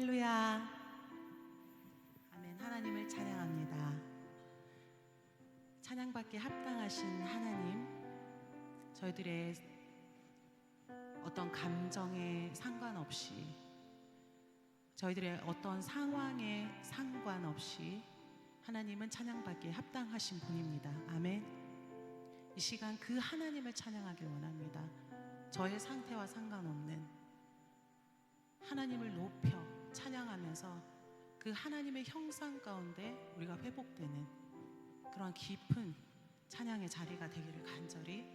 할렐루야. 아멘. 하나님을 찬양합니다. 찬양받기에 합당하신 하나님, 저희들의 어떤 감정에 상관없이, 저희들의 어떤 상황에 상관없이 하나님은 찬양받기에 합당하신 분입니다. 아멘. 이 시간 그 하나님을 찬양하길 원합니다. 저의 상태와 상관없는 하나님을 높여 찬양하면서 그 하나님의 형상 가운데 우리가 회복되는 그런 깊은 찬양의 자리가 되기를 간절히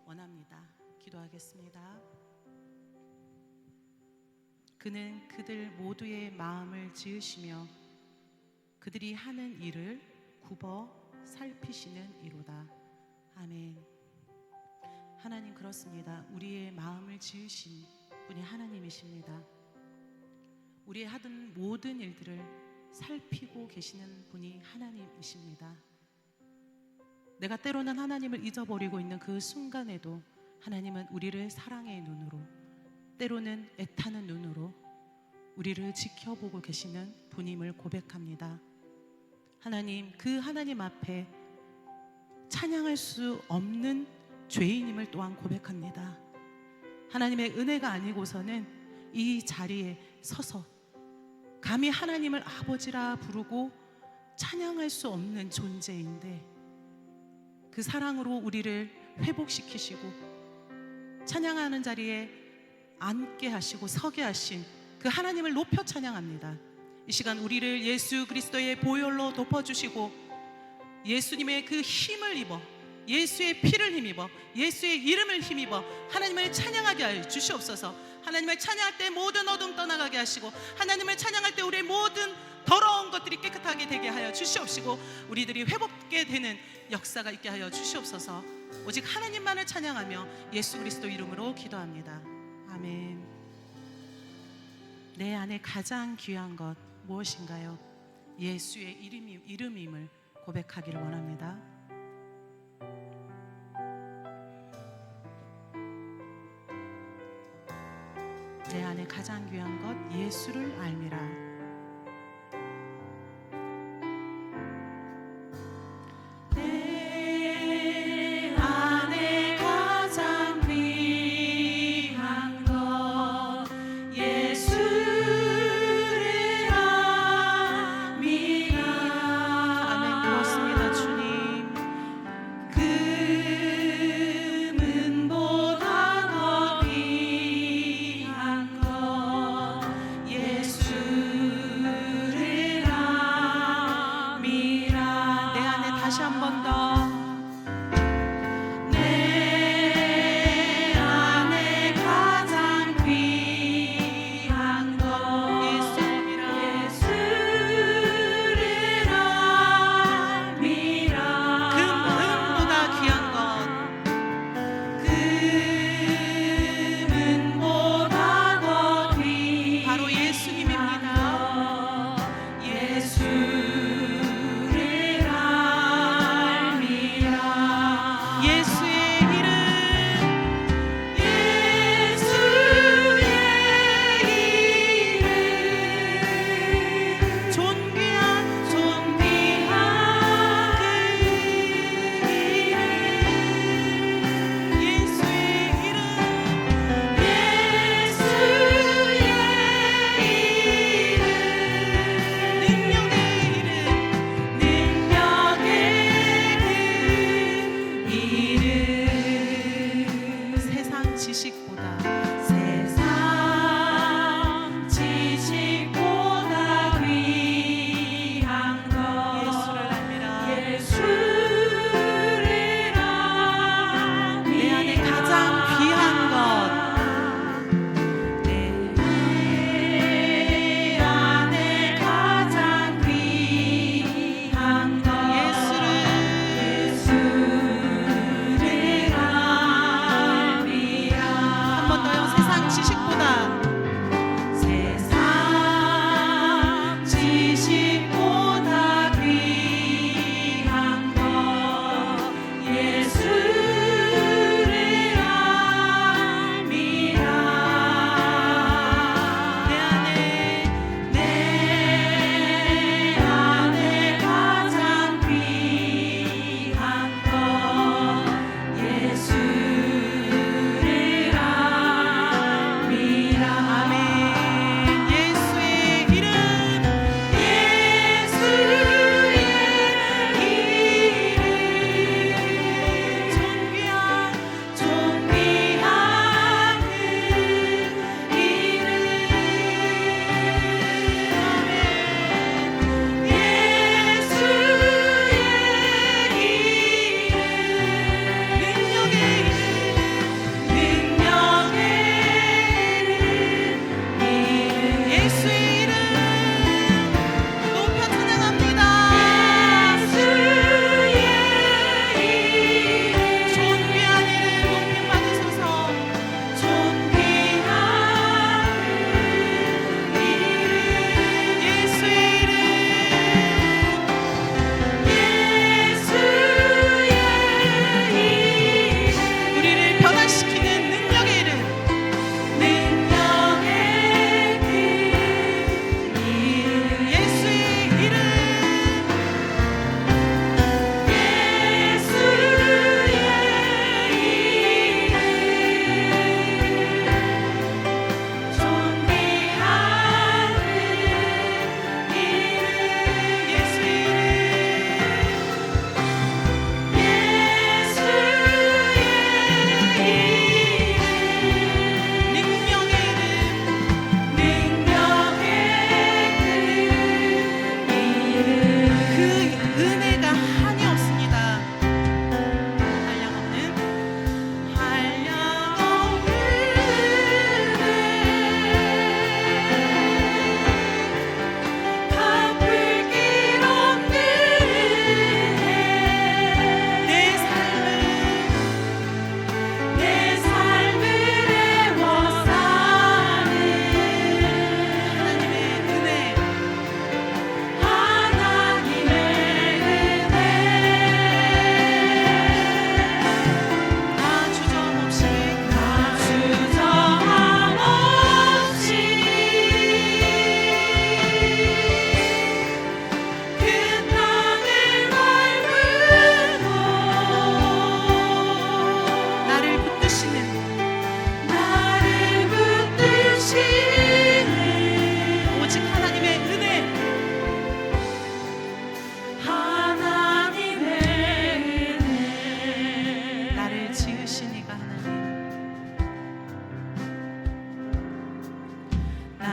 원합니다. 기도하겠습니다. 그는 그들 모두의 마음을 지으시며 그들이 하는 일을 굽어 살피시는 이로다. 아멘. 하나님, 그렇습니다. 우리의 마음을 지으신 분이 하나님이십니다. 우리의 하던 모든 일들을 살피고 계시는 분이 하나님이십니다. 내가 때로는 하나님을 잊어버리고 있는 그 순간에도 하나님은 우리를 사랑의 눈으로, 때로는 애타는 눈으로 우리를 지켜보고 계시는 분임을 고백합니다. 하나님, 그 하나님 앞에 찬양할 수 없는 죄인임을 또한 고백합니다. 하나님의 은혜가 아니고서는 이 자리에 서서 감히 하나님을 아버지라 부르고 찬양할 수 없는 존재인데, 그 사랑으로 우리를 회복시키시고 찬양하는 자리에 앉게 하시고 서게 하신 그 하나님을 높여 찬양합니다. 이 시간 우리를 예수 그리스도의 보혈로 덮어주시고 예수님의 그 힘을 입어, 예수의 피를 힘입어, 예수의 이름을 힘입어 하나님을 찬양하게 하여 주시옵소서. 하나님을 찬양할 때 모든 어둠 떠나가게 하시고, 하나님을 찬양할 때 우리의 모든 더러운 것들이 깨끗하게 되게 하여 주시옵시고, 우리들이 회복되게 되는 역사가 있게 하여 주시옵소서. 오직 하나님만을 찬양하며 예수 그리스도 이름으로 기도합니다. 아멘. 내 안에 가장 귀한 것 무엇인가요? 예수의 이름임을 고백하기를 원합니다. 내 안에 가장 귀한 것 예수를 알미라. 내 안에 가장 귀한 것 예수를 알미라. 아멘. 그렇습니다. 주님, 금은보다 더 귀한 것 예수를 알미라. 내 안에 다시 한 번 더. 내 안에 가장 귀한 것 예수를 알미라. 금은보다 귀한 것, 금은보다 더 귀한 바로 예수님입니다. 예수를 알미라. 예수의 이름, 예수의 이름, 존귀한 그 이름, 예수의 이름, 능력의 이름, 능력의 그 이름, 세상 지식보다 귀한 것 예수를 알미라. 내 안에 가장 귀한 것, 내 안에 가장 귀한 것 예수를 알미라. 한 번 더요.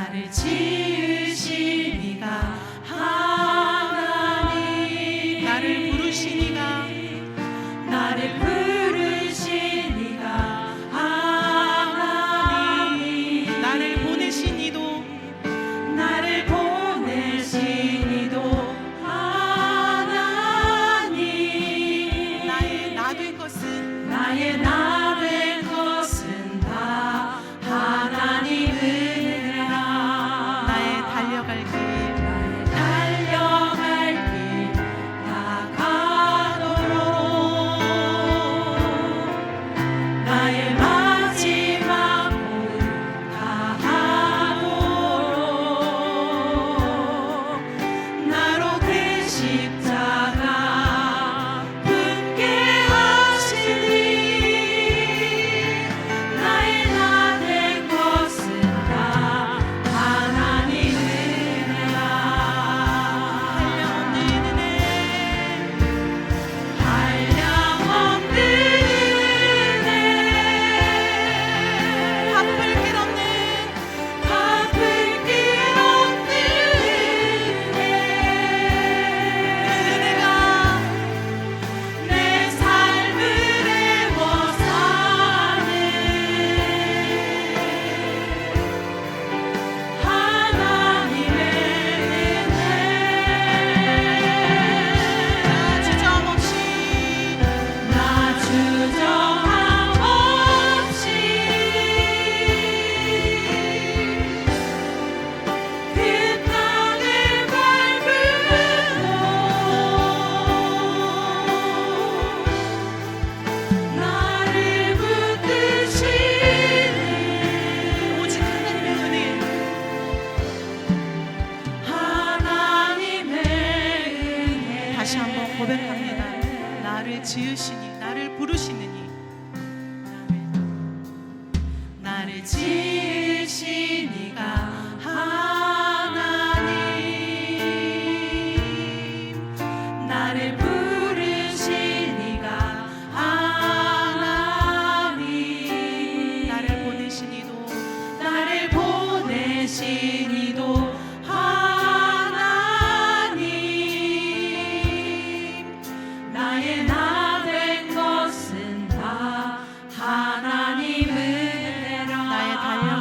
나를 지으신 이가 하나님, 나를 부르신 이가, 나를 부르신 이가 하나님, 나를 보내신 이도, 나를 보내신 이도 하나님. 나의 나 된 것은, 나의 나 된 것은 다 하나님 은혜라. 나의 달려갈 길, 나의 달려갈 길 다가도록, 나의 마지막 몸 다하도록, 나로 그 십자가 품게 하시니, 나의 나 된 것은 다 하나님 은혜라. 한량없는 은혜, 한량없는 은혜, 바쁠 길 없는, 바쁠 길 없는 은혜가 내 삶을 애워사는 하나님의 은혜. 나 주저함없이, 나 주저함없이 그 땅을 밟으러 나를 붙드시는 오직 하나님의 은혜, 하나님의 은혜. 다시 한번 고백합니다. 나를 지으시니, 나를 부르시느니, 나를 지으신 이가 하나님, 나를 부르신 이가 하나님, 나를 보내신 이도, 나를 보내신 이도 하나님, 나의 나 된 것은 다 하나님 은혜라. 나의 달려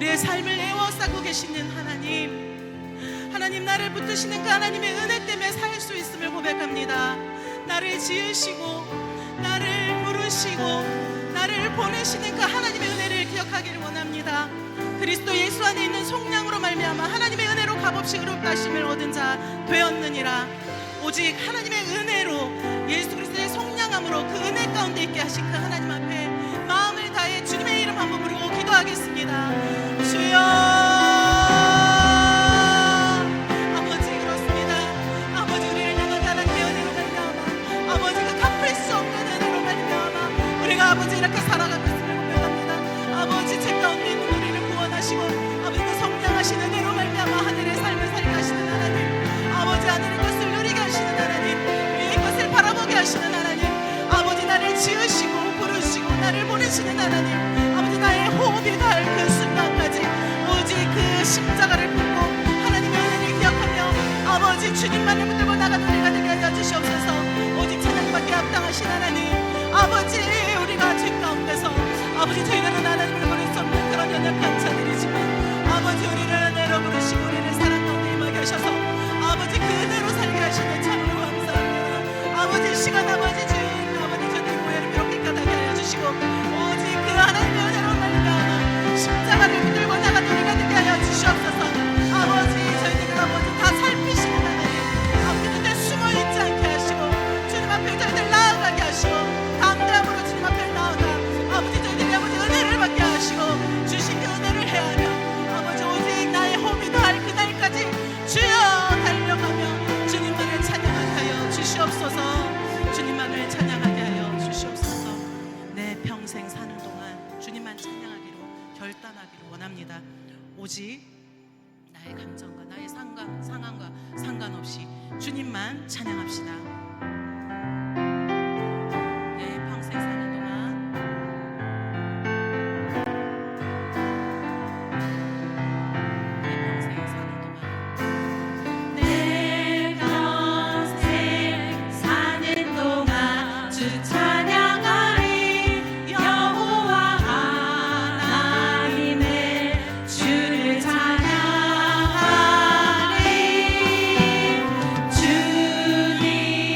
우리의 삶을 에워싸고 계시는 하나님, 하나님 나를 붙드시는 그 하나님의 은혜 때문에 살 수 있음을 고백합니다. 나를 지으시고 나를 부르시고 나를 보내시는 그 하나님의 은혜를 기억하기를 원합니다. 그리스도 예수 안에 있는 속량으로 말미암아 하나님의 은혜로 값없이 의롭다 하심을 얻은 자 되었느니라. 오직 하나님의 은혜로 예수 그리스도의 속량함으로 그 은혜 가운데 있게 하신 그 하나님 앞에 마음을 다해 주님의 이름 한번 부르고 기도하겠습니다. 주여, 아버지 그렇습니다. 아버지 우리를 향한 하나님의 은혜로 말미암아 아버지 그 갚을 수 없는 은혜로 말미암아 우리가 아버지 이렇게 살아가고 있음을 고백합니다. 아버지 죄 가운데 있는 우리를 구원하시고 아버지 그 성량하신 은혜로 말미암아 하늘의 삶을 살게 하시는 하나님, 아버지 하늘의 것을 누리게 하시는 하나님, 위의 것을 바라보게 하시는 하나님, 아버지 나를 지으시고 부르시고 나를 보내시는 하나님, 아버지 나의 호흡이 닿을 그 순간까지 오직 그 십자가를 품고 하나님의 은혜를 기억하며 아버지 주님만을 붙들고 나가는 우리가 되게 하여 주시옵소서. 오직 찬양받게 합당하신 하나님, 아버지 우리가 죄 가운데서 아버지 저희들은 하나님을 부를 수 없는 그런 연약한 자들이지만 아버지 우리를 은혜로 부르시고 우리를 사랑 가운데 임하게 하셔서 아버지 그대로 살게 하시는 참으로 감사합니다. 아버지 시간 아버지 주님, 아버지 저들의 고해를 이렇게 까닭에 하여 주시고 오직 그 하나님의 은혜로 말미암아 십자가를 붙들고 나가는 우리가 되게 하여 주시옵소서. 아버지 저희들을 아버지 다 살피시는 하나님, 아버지 그때 숨어있지 않게 하시고 주님 앞에 저희들 나아가게 하시고 담대함으로 주님 앞에 나아가 아버지 저희들이 아버지 은혜를 받게 하시고 주신 그 은혜를 헤아려 아버지 오직 나의 호흡이 닿을 그날까지 주여 달려가며 주님만을 찬양하게 하여 주시옵소서. 주님만을 찬양하게 하여 주시옵소서. 내 평생 사는 동안 주님만 찬양하기로 결단하기로 원합니다. 오직 나의 감정과 나의 상황과 상관없이 주님만 찬양합시다. 내 평생 사는 동안 내 평생 사는 동안 주 찬양하리. 여호와 하나님의 주를 찬양하리. 주님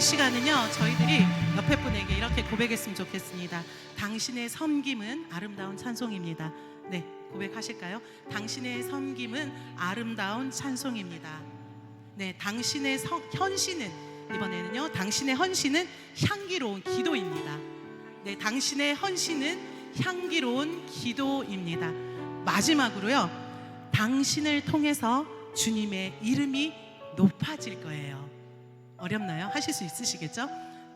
시간은요, 저희들이 옆에 분에게 이렇게 고백했으면 좋겠습니다. 당신의 섬김은 아름다운 찬송입니다. 네, 고백하실까요? 당신의 섬김은 아름다운 찬송입니다. 네, 당신의 헌신은, 이번에는요, 당신의 헌신은 향기로운 기도입니다. 네, 당신의 헌신은 향기로운 기도입니다. 마지막으로요, 당신을 통해서 주님의 이름이 높아질 거예요. 어렵나요? 하실 수 있으시겠죠?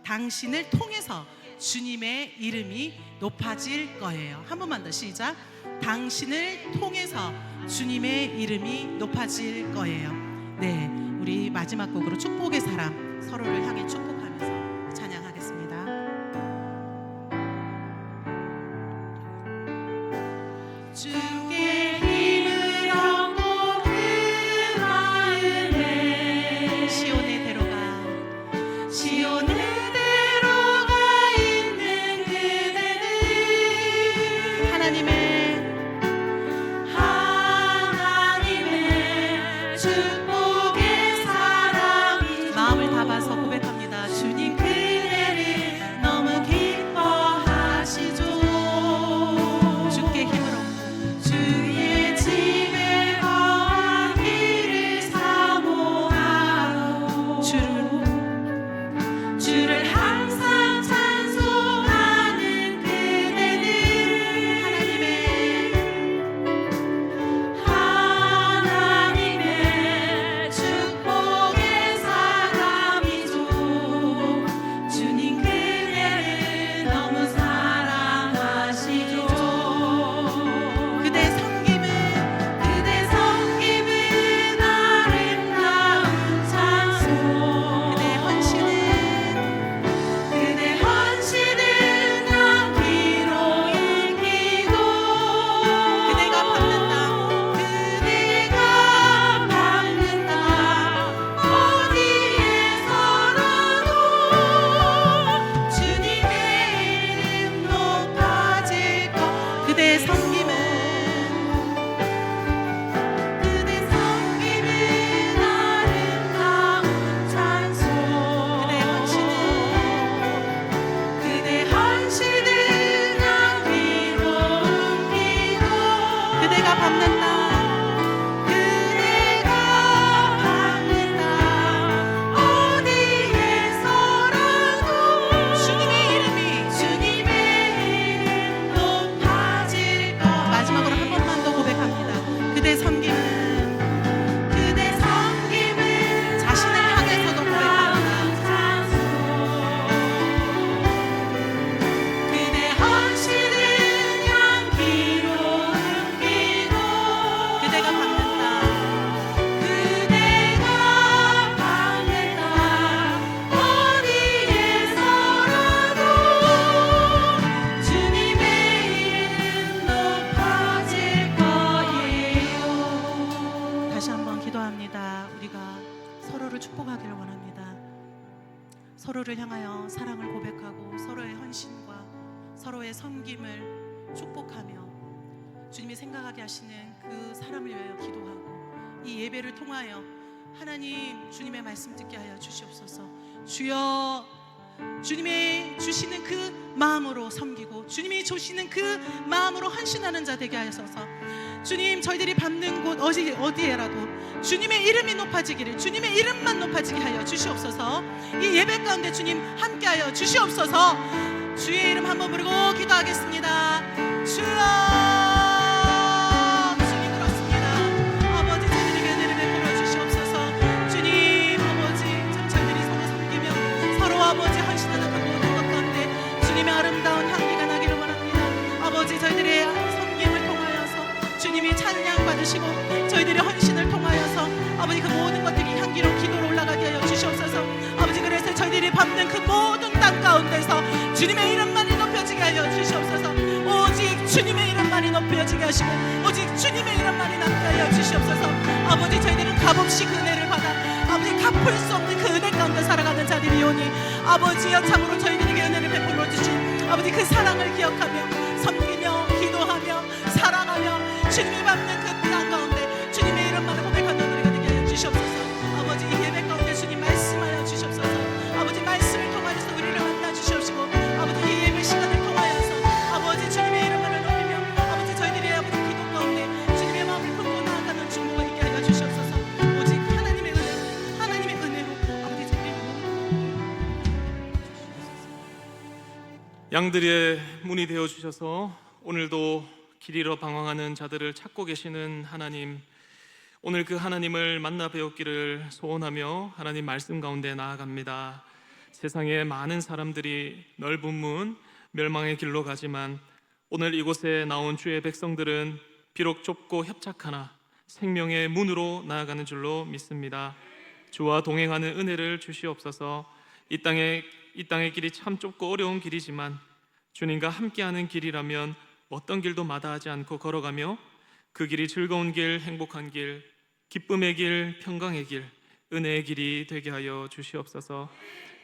당신을 통해서 주님의 이름이 높아질 거예요. 한 번만 더 시작. 당신을 통해서 주님의 이름이 높아질 거예요. 네, 우리 마지막 곡으로 축복의 사람, 서로를 향해 축복하면서 찬양하겠습니다. 주께 힘을 얻고 그 마음에 시온의 대로가 있는 그대는 하나님의 축복의 사람이 마음을 담아서 고백합니다. 주님 그대를 너무 기뻐하시죠. 주께 힘을 얻고 주의 집에 거하기를 사모하고 주를 항상 찬송하는 그대는 하나님의 축복의 사람이죠. 주님 그대를 너무 사랑하시죠. 그대 섬김은 아름다운 찬송. 그대 헌신은 향기로운 기도. 그대가 밟는 땅 어디에서라도 주님의 이름 높아질 것. 그대의 섬김은 아름다운 찬송. 그대의 헌신은 향기로운 기도. 그대가 밟는 땅 어디에서라도 주님의 이름 높아질 것. 마지막으로 한 번만 더 고백합니다. 그대 섬김은 자신을 향해서도 고백합니다. 그대 헌신은 향기로운 기도. 그대가 밟는 땅 어디에서라도 주님의 이름 높아질 거예요. 다시 한번 기도합니다. 우리가 서로를 축복하기를 원합니다. 서로를 향하여 사랑을 고백하고 서로의 헌신과 서로의 섬김을 축복하며 주님이 생각하게 하시는 그 사람을 위하여 기도하고 이 예배를 통하여 하나님 주님의 말씀 듣게 하여 주시옵소서. 주여, 주님이 주시는 그 마음으로 섬기고 주님이 주시는 그 마음으로 헌신하는 자 되게 하셔서 주님, 저희들이 밟는 곳 어디에라도 주님의 이름이 높아지기를, 주님의 이름만 높아지게 하여 주시옵소서. 이 예배 가운데 주님 함께하여 주시옵소서. 주의 이름 한번 부르고 기도하겠습니다. 주여, 주님 그렇습니다. 아버지, 저희들에게 은혜를 베풀어 주시옵소서. 주님, 아버지, 참 저희들이 서로 섬기며 서로 아버지 헌신하는 그 모든 것 가운데 주님의 아름다운 향기가 나기를 원합니다. 아버지, 저희들의 섬김을 통하여서 주님이 찬양 받으시고 저희들의 헌신을 통하여서 아버지 그 모든 것들이 향기로운 기도로 올라가게 하여 주시옵소서. 아버지, 그래서 저희들이 밟는 그 모든 땅 가운데서 주님의 이름만이 높여지게 하여 주시옵소서. 오직 주님의 이름만이 높여지게 하시고 오직 주님의 이름만이 남게 하여 주시옵소서. 아버지, 저희들은 값없이 그 은혜를 받아 아버지 갚을 수 없는 그 은혜 가운데 살아가는 자들이오니 아버지여, 참으로 저희들에게 은혜를 베풀어 주신 아버지 그 사랑을 기억하며 섬기며 기도하며 사랑하며 주님이 밟는 그 땅 가운데 주님의 이름만을 고백하는 우리가 되게 하여 주시옵소서. 아버지, 이 예배 가운데 주님 말씀하여 주시옵소서. 아버지, 말씀 양들의 문이 되어 주셔서 오늘도 길 잃어 방황하는 자들을 찾고 계시는 하나님, 오늘 그 하나님을 만나 뵈었기를 소원하며 하나님 말씀 가운데 나아갑니다. 세상에 많은 사람들이 넓은 문, 멸망의 길로 가지만 오늘 이곳에 나온 주의 백성들은 비록 좁고 협착하나 생명의 문으로 나아가는 줄로 믿습니다. 주와 동행하는 은혜를 주시옵소서. 이 땅의 길이 참 좁고 어려운 길이지만 주님과 함께하는 길이라면 어떤 길도 마다하지 않고 걸어가며 그 길이 즐거운 길, 행복한 길, 기쁨의 길, 평강의 길, 은혜의 길이 되게 하여 주시옵소서.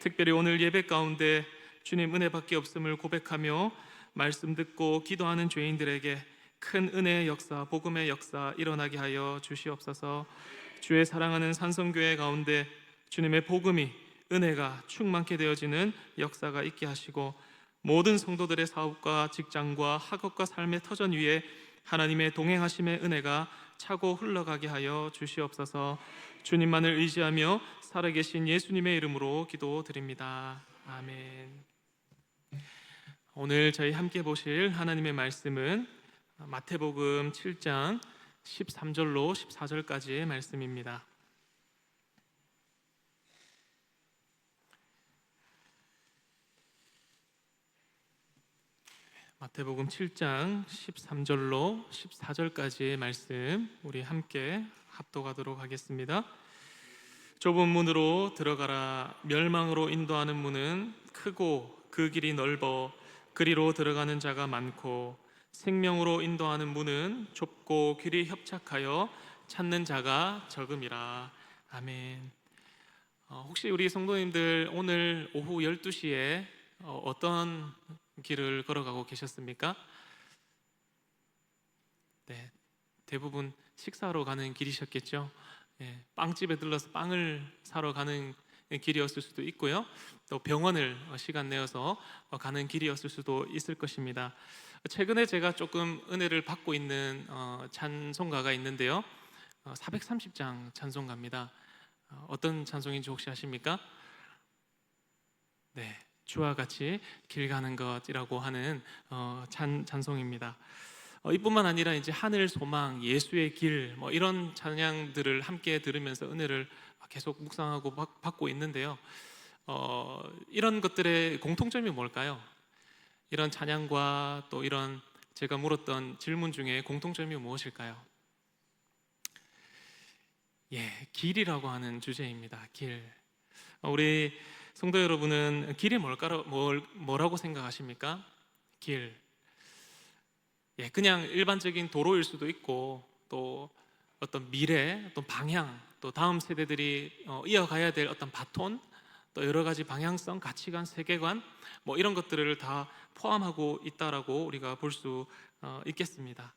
특별히 오늘 예배 가운데 주님 은혜밖에 없음을 고백하며 말씀 듣고 기도하는 죄인들에게 큰 은혜의 역사, 복음의 역사 일어나게 하여 주시옵소서. 주의 사랑하는 산성교회 가운데 주님의 복음이, 은혜가 충만케 되어지는 역사가 있게 하시고 모든 성도들의 사업과 직장과 학업과 삶의 터전 위에 하나님의 동행하심의 은혜가 차고 흘러가게 하여 주시옵소서. 주님만을 의지하며 살아계신 예수님의 이름으로 기도드립니다. 아멘. 오늘 저희 함께 보실 하나님의 말씀은 마태복음 7장 13절로 14절까지의 말씀입니다. 마태복음 7장 13절로 14절까지의 말씀 우리 함께 합독하도록 하겠습니다. 좁은 문으로 들어가라. 멸망으로 인도하는 문은 크고 그 길이 넓어 그리로 들어가는 자가 많고 생명으로 인도하는 문은 좁고 길이 협착하여 찾는 자가 적음이라. 아멘. 혹시 우리 성도님들 오늘 오후 12시에 어떤 길을 걸어가고 계셨습니까? 네, 대부분 식사하러 가는 길이셨겠죠. 빵집에 들러서 빵을 사러 가는 길이었을 수도 있고요, 또 병원을 시간 내어서 가는 길이었을 수도 있을 것입니다. 최근에 제가 조금 은혜를 받고 있는 찬송가가 있는데요, 430장 찬송가입니다. 어떤 찬송인지 혹시 아십니까? 네, 주와 같이 길 가는 것이라고 하는 찬송입니다. 이뿐만 아니라 이제 하늘 소망, 예수의 길, 이런 찬양들을 함께 들으면서 은혜를 계속 묵상하고 받고 있는데요. 이런 것들의 공통점이 뭘까요? 이런 찬양과 또 이런 제가 물었던 질문 중에 공통점이 무엇일까요? 길이라고 하는 주제입니다. 길. 우리 성도 여러분은 길이 뭐라고 생각하십니까? 길. 그냥 일반적인 도로일 수도 있고, 또 어떤 미래, 또 방향, 또 다음 세대들이 이어가야 될 어떤 바톤, 또 여러 가지 방향성, 가치관, 세계관, 이런 것들을 다 포함하고 있다라고 우리가 볼 수 있겠습니다.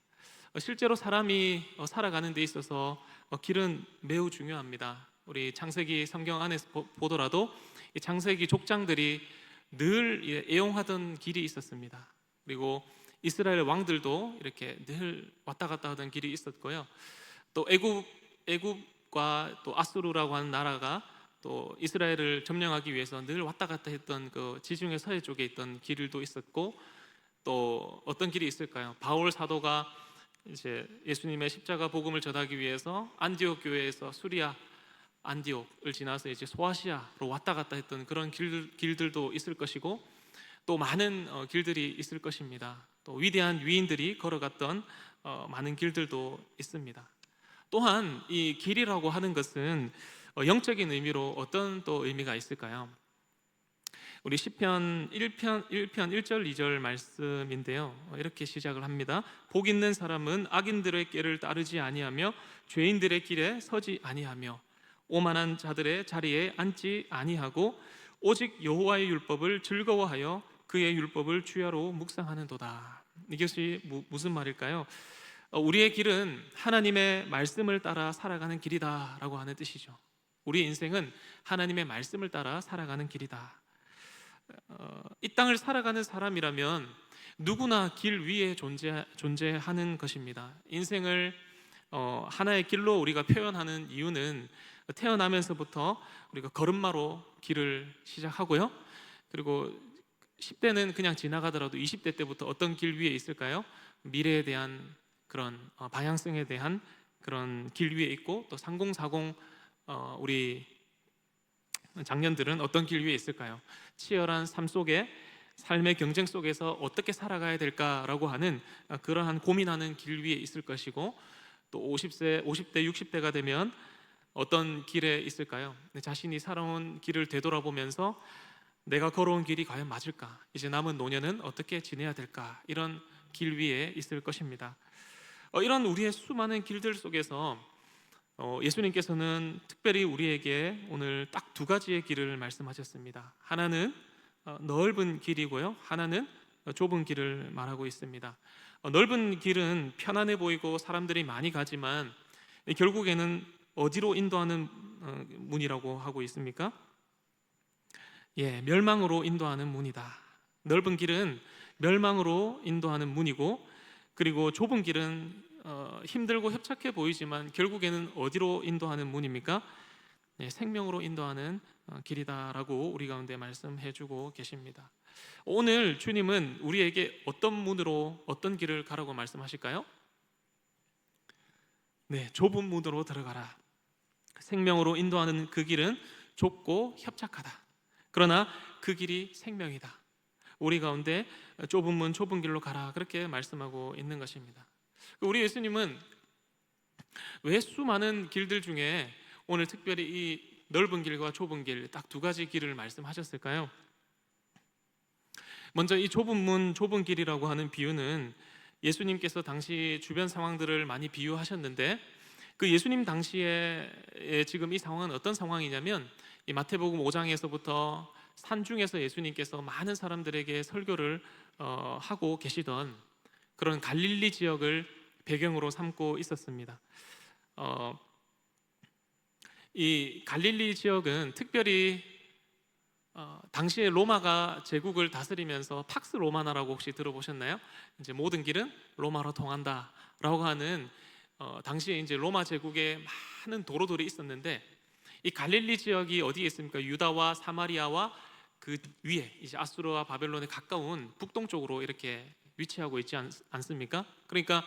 실제로 사람이 살아가는 데 있어서 길은 매우 중요합니다. 우리 창세기 성경 안에서 보더라도 이 창세기 족장들이 늘 애용하던 길이 있었습니다. 그리고 이스라엘 왕들도 이렇게 늘 왔다 갔다 하던 길이 있었고요. 또 애굽과 또 아수르라고 하는 나라가 또 이스라엘을 점령하기 위해서 늘 왔다 갔다 했던 그 지중해 서해 쪽에 있던 길도 있었고, 또 어떤 길이 있을까요? 바울 사도가 이제 예수님의 십자가 복음을 전하기 위해서 안디옥 교회에서 수리아 안디옥을 지나서 이제 소아시아로 왔다 갔다 했던 그런 길들도 있을 것이고, 또 많은 길들이 있을 것입니다. 또 위대한 위인들이 걸어갔던 많은 길들도 있습니다. 또한 이 길이라고 하는 것은 영적인 의미로 어떤 또 의미가 있을까요? 우리 시편 1편 1절 2절 말씀인데요, 이렇게 시작을 합니다. 복 있는 사람은 악인들의 길을 따르지 아니하며 죄인들의 길에 서지 아니하며 오만한 자들의 자리에 앉지 아니하고 오직 여호와의 율법을 즐거워하여 그의 율법을 주야로 묵상하는도다. 이것이 무슨 말일까요? 우리의 길은 하나님의 말씀을 따라 살아가는 길이다라고 하는 뜻이죠. 우리 인생은 하나님의 말씀을 따라 살아가는 길이다. 이 땅을 살아가는 사람이라면 누구나 길 위에 존재하는 것입니다. 인생을 하나의 길로 우리가 표현하는 이유는 태어나면서부터 우리가 걸음마로 길을 시작하고요, 그리고 10대는 그냥 지나가더라도 20대 때부터 어떤 길 위에 있을까요? 미래에 대한 그런 방향성에 대한 그런 길 위에 있고, 또 3040 우리 장년들은 어떤 길 위에 있을까요? 치열한 삶 속에, 삶의 경쟁 속에서 어떻게 살아가야 될까라고 하는 그러한 고민하는 길 위에 있을 것이고, 또 50대, 60대가 되면 어떤 길에 있을까요? 자신이 살아온 길을 되돌아보면서 내가 걸어온 길이 과연 맞을까? 이제 남은 노년은 어떻게 지내야 될까? 이런 길 위에 있을 것입니다. 이런 우리의 수많은 길들 속에서 예수님께서는 특별히 우리에게 오늘 딱 두 가지의 길을 말씀하셨습니다. 하나는 넓은 길이고요, 하나는 좁은 길을 말하고 있습니다. 넓은 길은 편안해 보이고 사람들이 많이 가지만 결국에는 어디로 인도하는 문이라고 하고 있습니까? 멸망으로 인도하는 문이다. 넓은 길은 멸망으로 인도하는 문이고, 그리고 좁은 길은 힘들고 협착해 보이지만 결국에는 어디로 인도하는 문입니까? 생명으로 인도하는 길이다라고 우리 가운데 말씀해주고 계십니다. 오늘 주님은 우리에게 어떤 문으로, 어떤 길을 가라고 말씀하실까요? 좁은 문으로 들어가라. 생명으로 인도하는 그 길은 좁고 협착하다. 그러나 그 길이 생명이다. 우리 가운데 좁은 문, 좁은 길로 가라, 그렇게 말씀하고 있는 것입니다. 우리 예수님은 왜 수많은 길들 중에 오늘 특별히 이 넓은 길과 좁은 길, 딱 두 가지 길을 말씀하셨을까요? 먼저 이 좁은 문, 좁은 길이라고 하는 비유는 예수님께서 당시 주변 상황들을 많이 비유하셨는데, 그 예수님 당시에 지금 이 상황은 어떤 상황이냐면, 이 마태복음 5장에서부터 산중에서 예수님께서 많은 사람들에게 설교를 하고 계시던 그런 갈릴리 지역을 배경으로 삼고 있었습니다. 이 갈릴리 지역은 특별히 당시에 로마가 제국을 다스리면서 팍스 로마나라고 혹시 들어보셨나요? 이제 모든 길은 로마로 통한다라고 하는 당시에 이제 로마 제국에 많은 도로들이 있었는데, 이 갈릴리 지역이 어디에 있습니까? 유다와 사마리아와 그 위에 이제 아수르와 바벨론에 가까운 북동쪽으로 이렇게 위치하고 있지 않습니까? 그러니까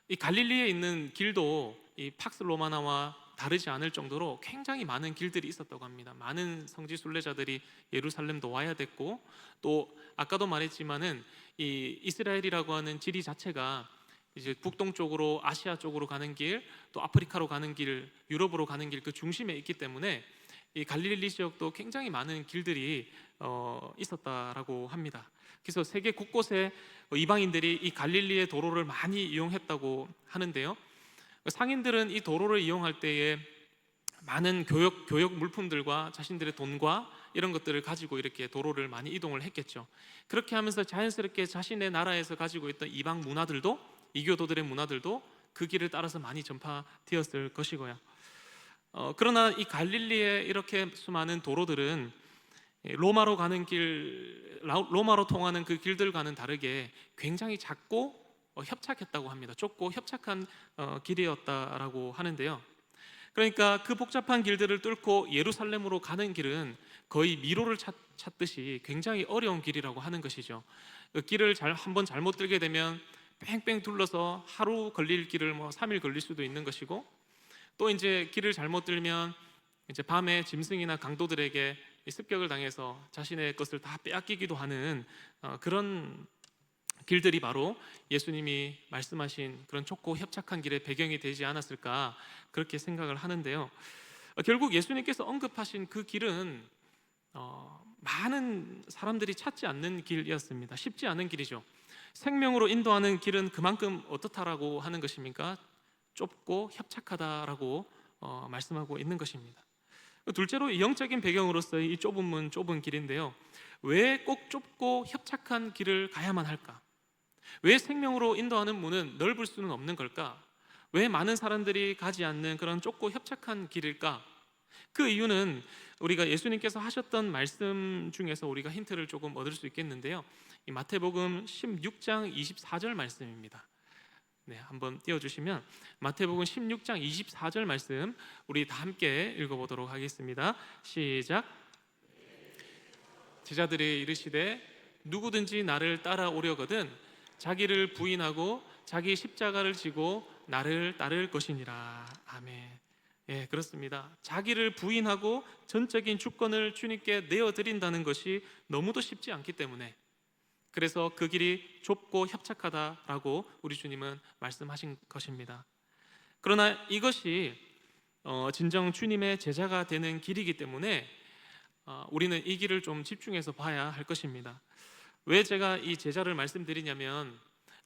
이 갈릴리에 있는 길도 이 팍스 로마나와 다르지 않을 정도로 굉장히 많은 길들이 있었다고 합니다. 많은 성지 순례자들이 예루살렘도 와야 됐고, 또 아까도 말했지만은 이 이스라엘이라고 하는 지리 자체가 이제 북동쪽으로 아시아 쪽으로 가는 길, 또 아프리카로 가는 길, 유럽으로 가는 길 그 중심에 있기 때문에 이 갈릴리 지역도 굉장히 많은 길들이 있었다라고 합니다. 그래서 세계 곳곳에 이방인들이 이 갈릴리의 도로를 많이 이용했다고 하는데요, 상인들은 이 도로를 이용할 때에 많은 교역 물품들과 자신들의 돈과 이런 것들을 가지고 이렇게 도로를 많이 이동을 했겠죠. 그렇게 하면서 자연스럽게 자신의 나라에서 가지고 있던 이방 문화들도, 이교도들의 문화들도 그 길을 따라서 많이 전파되었을 것이고요. 그러나 이 갈릴리의 이렇게 수많은 도로들은 로마로 가는 길, 로마로 통하는 그 길들과는 다르게 굉장히 작고 협착했다고 합니다. 좁고 협착한 길이었다라고 하는데요, 그러니까 그 복잡한 길들을 뚫고 예루살렘으로 가는 길은 거의 미로를 찾듯이 굉장히 어려운 길이라고 하는 것이죠. 그 길을 한번 잘못 들게 되면 뺑뺑 둘러서 하루 걸릴 길을 3일 걸릴 수도 있는 것이고, 또 이제 길을 잘못 들면 이제 밤에 짐승이나 강도들에게 습격을 당해서 자신의 것을 다 빼앗기기도 하는 그런 길들이 바로 예수님이 말씀하신 그런 좁고 협착한 길의 배경이 되지 않았을까, 그렇게 생각을 하는데요, 결국 예수님께서 언급하신 그 길은 많은 사람들이 찾지 않는 길이었습니다. 쉽지 않은 길이죠. 생명으로 인도하는 길은 그만큼 어떻다라고 하는 것입니까? 좁고 협착하다라고 말씀하고 있는 것입니다. 둘째로 영적인 배경으로서의 이 좁은 문, 좁은 길인데요, 왜 꼭 좁고 협착한 길을 가야만 할까? 왜 생명으로 인도하는 문은 넓을 수는 없는 걸까? 왜 많은 사람들이 가지 않는 그런 좁고 협착한 길일까? 그 이유는 우리가 예수님께서 하셨던 말씀 중에서 우리가 힌트를 조금 얻을 수 있겠는데요, 이 마태복음 16장 24절 말씀입니다. 한번 띄워주시면 마태복음 16장 24절 말씀 우리 다 함께 읽어보도록 하겠습니다. 시작. 제자들이 이르시되 누구든지 나를 따라오려거든 자기를 부인하고 자기 십자가를 지고 나를 따를 것이니라. 아멘. 예, 그렇습니다. 자기를 부인하고 전적인 주권을 주님께 내어드린다는 것이 너무도 쉽지 않기 때문에, 그래서 그 길이 좁고 협착하다라고 우리 주님은 말씀하신 것입니다. 그러나 이것이 진정 주님의 제자가 되는 길이기 때문에 우리는 이 길을 좀 집중해서 봐야 할 것입니다. 왜 제가 이 제자를 말씀드리냐면,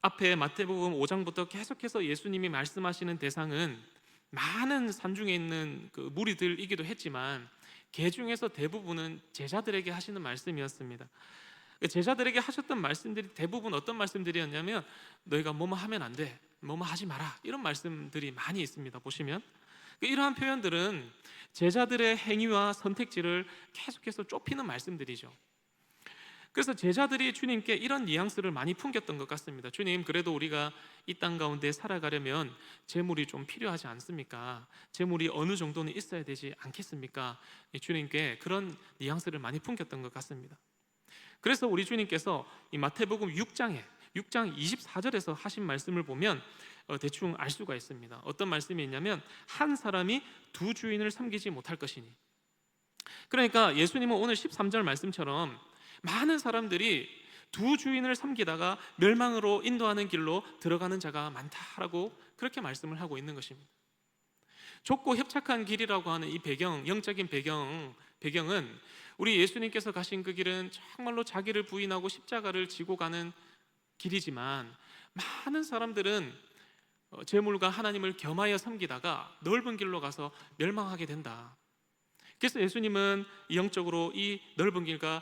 앞에 마태복음 5장부터 계속해서 예수님이 말씀하시는 대상은 많은 산중에 있는 그 무리들이기도 했지만 그 중에서 대부분은 제자들에게 하시는 말씀이었습니다. 제자들에게 하셨던 말씀들이 대부분 어떤 말씀들이었냐면, 너희가 뭐뭐 하면 안 돼, 뭐뭐 하지 마라, 이런 말씀들이 많이 있습니다. 보시면 이러한 표현들은 제자들의 행위와 선택지를 계속해서 좁히는 말씀들이죠. 그래서 제자들이 주님께 이런 뉘앙스를 많이 풍겼던 것 같습니다. 주님, 그래도 우리가 이 땅 가운데 살아가려면 재물이 좀 필요하지 않습니까? 재물이 어느 정도는 있어야 되지 않겠습니까? 주님께 그런 뉘앙스를 많이 풍겼던 것 같습니다. 그래서 우리 주님께서 이 마태복음 6장 24절에서 하신 말씀을 보면 대충 알 수가 있습니다. 어떤 말씀이 있냐면, 한 사람이 두 주인을 섬기지 못할 것이니. 그러니까 예수님은 오늘 13절 말씀처럼 많은 사람들이 두 주인을 섬기다가 멸망으로 인도하는 길로 들어가는 자가 많다라고 그렇게 말씀을 하고 있는 것입니다. 좁고 협착한 길이라고 하는 이 배경, 영적인 배경은 우리 예수님께서 가신 그 길은 정말로 자기를 부인하고 십자가를 지고 가는 길이지만, 많은 사람들은 재물과 하나님을 겸하여 섬기다가 넓은 길로 가서 멸망하게 된다. 그래서 예수님은 영적으로 이 넓은 길과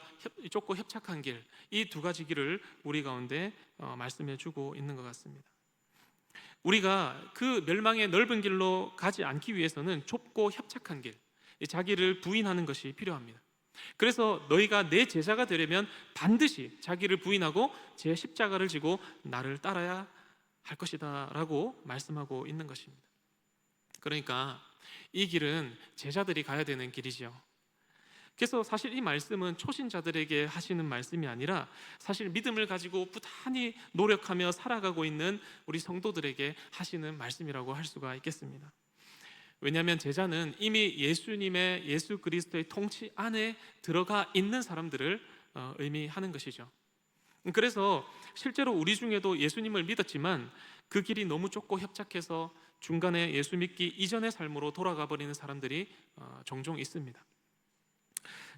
좁고 협착한 길, 이 두 가지 길을 우리 가운데 말씀해 주고 있는 것 같습니다. 우리가 그 멸망의 넓은 길로 가지 않기 위해서는 좁고 협착한 길, 자기를 부인하는 것이 필요합니다. 그래서 너희가 내 제자가 되려면 반드시 자기를 부인하고 제 십자가를 지고 나를 따라야 할 것이다 라고 말씀하고 있는 것입니다. 그러니까 이 길은 제자들이 가야 되는 길이지요. 그래서 사실 이 말씀은 초신자들에게 하시는 말씀이 아니라 사실 믿음을 가지고 부단히 노력하며 살아가고 있는 우리 성도들에게 하시는 말씀이라고 할 수가 있겠습니다. 왜냐하면 제자는 이미 예수 그리스도의 통치 안에 들어가 있는 사람들을 의미하는 것이죠. 그래서 실제로 우리 중에도 예수님을 믿었지만 그 길이 너무 좁고 협착해서 중간에 예수 믿기 이전의 삶으로 돌아가 버리는 사람들이 종종 있습니다.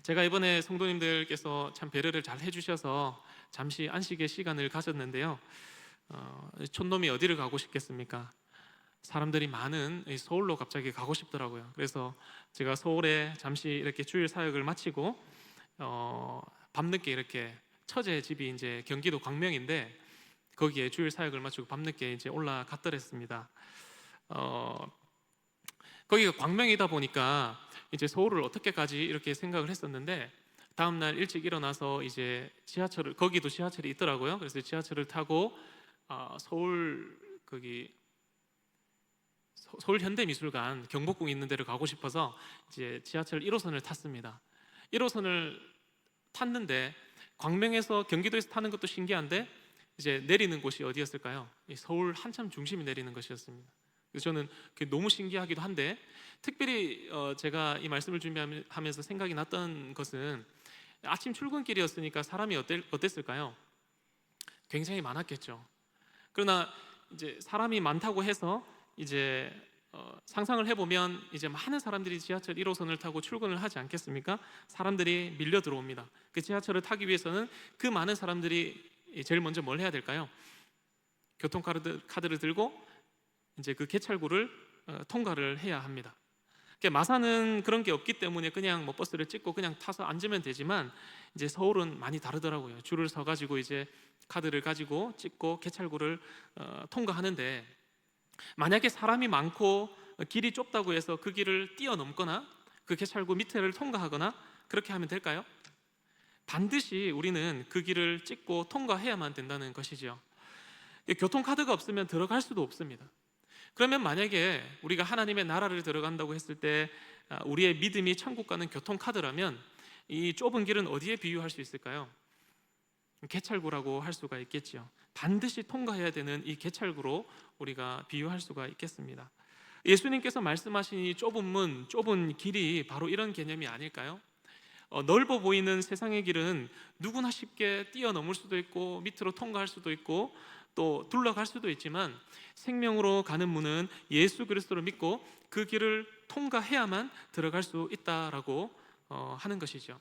제가 이번에 성도님들께서 참 배려를 잘 해주셔서 잠시 안식의 시간을 가졌는데요, 촌놈이 어디를 가고 싶겠습니까? 사람들이 많은 서울로 갑자기 가고 싶더라고요. 그래서 제가 서울에 잠시 이렇게 주일 사역을 마치고 밤늦게 이렇게, 처제 집이 이제 경기도 광명인데 거기에 주일 사역을 마치고 밤늦게 이제 올라갔더랬습니다. 거기가 광명이다 보니까 이제 서울을 어떻게 가지 이렇게 생각을 했었는데, 다음 날 일찍 일어나서 이제 지하철을, 거기도 지하철이 있더라고요. 그래서 지하철을 타고 서울 현대미술관 경복궁 있는 데를 가고 싶어서 이제 지하철 1호선을 탔습니다. 1호선을 탔는데 광명에서 경기도에서 타는 것도 신기한데 이제 내리는 곳이 어디였을까요? 서울 한참 중심이 내리는 것이었습니다. 그래서 저는 그게 너무 신기하기도 한데, 특별히 제가 이 말씀을 준비하면서 생각이 났던 것은 아침 출근길이었으니까 사람이 어땠을까요? 굉장히 많았겠죠. 그러나 이제 사람이 많다고 해서 이제 상상을 해보면 이제 많은 사람들이 지하철 1호선을 타고 출근을 하지 않겠습니까? 사람들이 밀려 들어옵니다. 그 지하철을 타기 위해서는 그 많은 사람들이 제일 먼저 뭘 해야 될까요? 교통카드를 들고 이제 그 개찰구를 통과를 해야 합니다. 마산은 그런 게 없기 때문에 그냥 뭐 버스를 찍고 그냥 타서 앉으면 되지만, 이제 서울은 많이 다르더라고요. 줄을 서 가지고 이제 카드를 가지고 찍고 개찰구를 통과하는데, 만약에 사람이 많고 길이 좁다고 해서 그 길을 뛰어넘거나 그 개찰구 밑에를 통과하거나 그렇게 하면 될까요? 반드시 우리는 그 길을 찍고 통과해야만 된다는 것이죠. 교통카드가 없으면 들어갈 수도 없습니다. 그러면 만약에 우리가 하나님의 나라를 들어간다고 했을 때 우리의 믿음이 천국 가는 교통카드라면 이 좁은 길은 어디에 비유할 수 있을까요? 개찰구라고 할 수가 있겠지요. 반드시 통과해야 되는 이 개찰구로 우리가 비유할 수가 있겠습니다. 예수님께서 말씀하신 이 좁은 문, 좁은 길이 바로 이런 개념이 아닐까요? 넓어 보이는 세상의 길은 누구나 쉽게 뛰어넘을 수도 있고 밑으로 통과할 수도 있고 또 둘러갈 수도 있지만, 생명으로 가는 문은 예수 그리스도를 믿고 그 길을 통과해야만 들어갈 수 있다라고 하는 것이죠.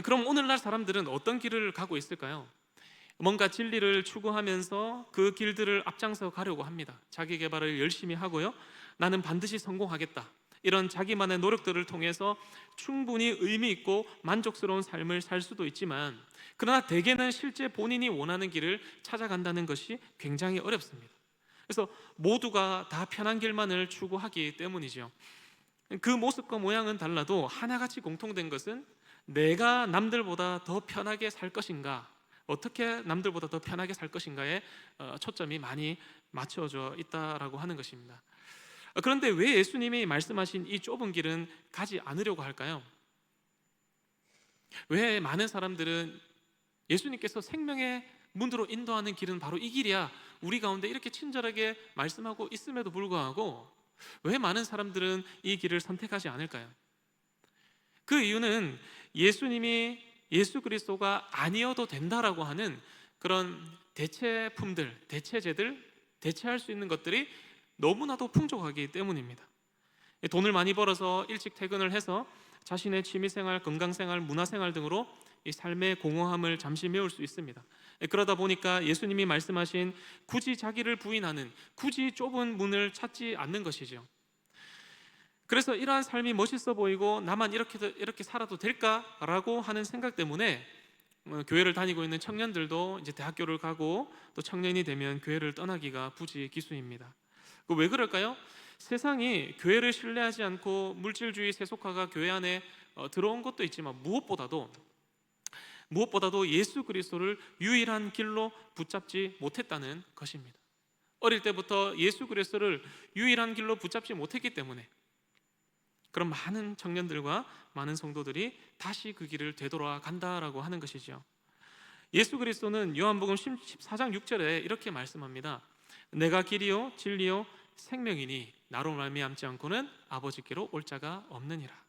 그럼 오늘날 사람들은 어떤 길을 가고 있을까요? 뭔가 진리를 추구하면서 그 길들을 앞장서 가려고 합니다. 자기 개발을 열심히 하고요, 나는 반드시 성공하겠다, 이런 자기만의 노력들을 통해서 충분히 의미 있고 만족스러운 삶을 살 수도 있지만, 그러나 대개는 실제 본인이 원하는 길을 찾아간다는 것이 굉장히 어렵습니다. 그래서 모두가 다 편한 길만을 추구하기 때문이죠. 그 모습과 모양은 달라도 하나같이 공통된 것은 내가 남들보다 더 편하게 살 것인가, 어떻게 남들보다 더 편하게 살 것인가에 초점이 많이 맞춰져 있다라고 하는 것입니다. 그런데 왜 예수님이 말씀하신 이 좁은 길은 가지 않으려고 할까요? 왜 많은 사람들은 예수님께서 생명의 문으로 인도하는 길은 바로 이 길이야, 우리 가운데 이렇게 친절하게 말씀하고 있음에도 불구하고 왜 많은 사람들은 이 길을 선택하지 않을까요? 그 이유는 예수님이 예수 그리스도가 아니어도 된다라고 하는 그런 대체품들, 대체제들, 대체할 수 있는 것들이 너무나도 풍족하기 때문입니다. 돈을 많이 벌어서 일찍 퇴근을 해서 자신의 취미생활, 건강생활, 문화생활 등으로 이 삶의 공허함을 잠시 메울 수 있습니다. 그러다 보니까 예수님이 말씀하신 굳이 자기를 부인하는, 굳이 좁은 문을 찾지 않는 것이죠. 그래서 이러한 삶이 멋있어 보이고 나만 이렇게 살아도 될까라고 하는 생각 때문에 교회를 다니고 있는 청년들도 이제 대학교를 가고 또 청년이 되면 교회를 떠나기가 부지기수입니다. 왜 그럴까요? 세상이 교회를 신뢰하지 않고 물질주의 세속화가 교회 안에 들어온 것도 있지만 무엇보다도 예수 그리스도를 유일한 길로 붙잡지 못했다는 것입니다. 어릴 때부터 예수 그리스도를 유일한 길로 붙잡지 못했기 때문에 그런 많은 청년들과 많은 성도들이 다시 그 길을 되돌아 간다라고 하는 것이죠. 예수 그리스도는 요한복음 14장 6절에 이렇게 말씀합니다. 내가 길이요 진리요 생명이니 나로 말미암지 않고는 아버지께로 올 자가 없느니라.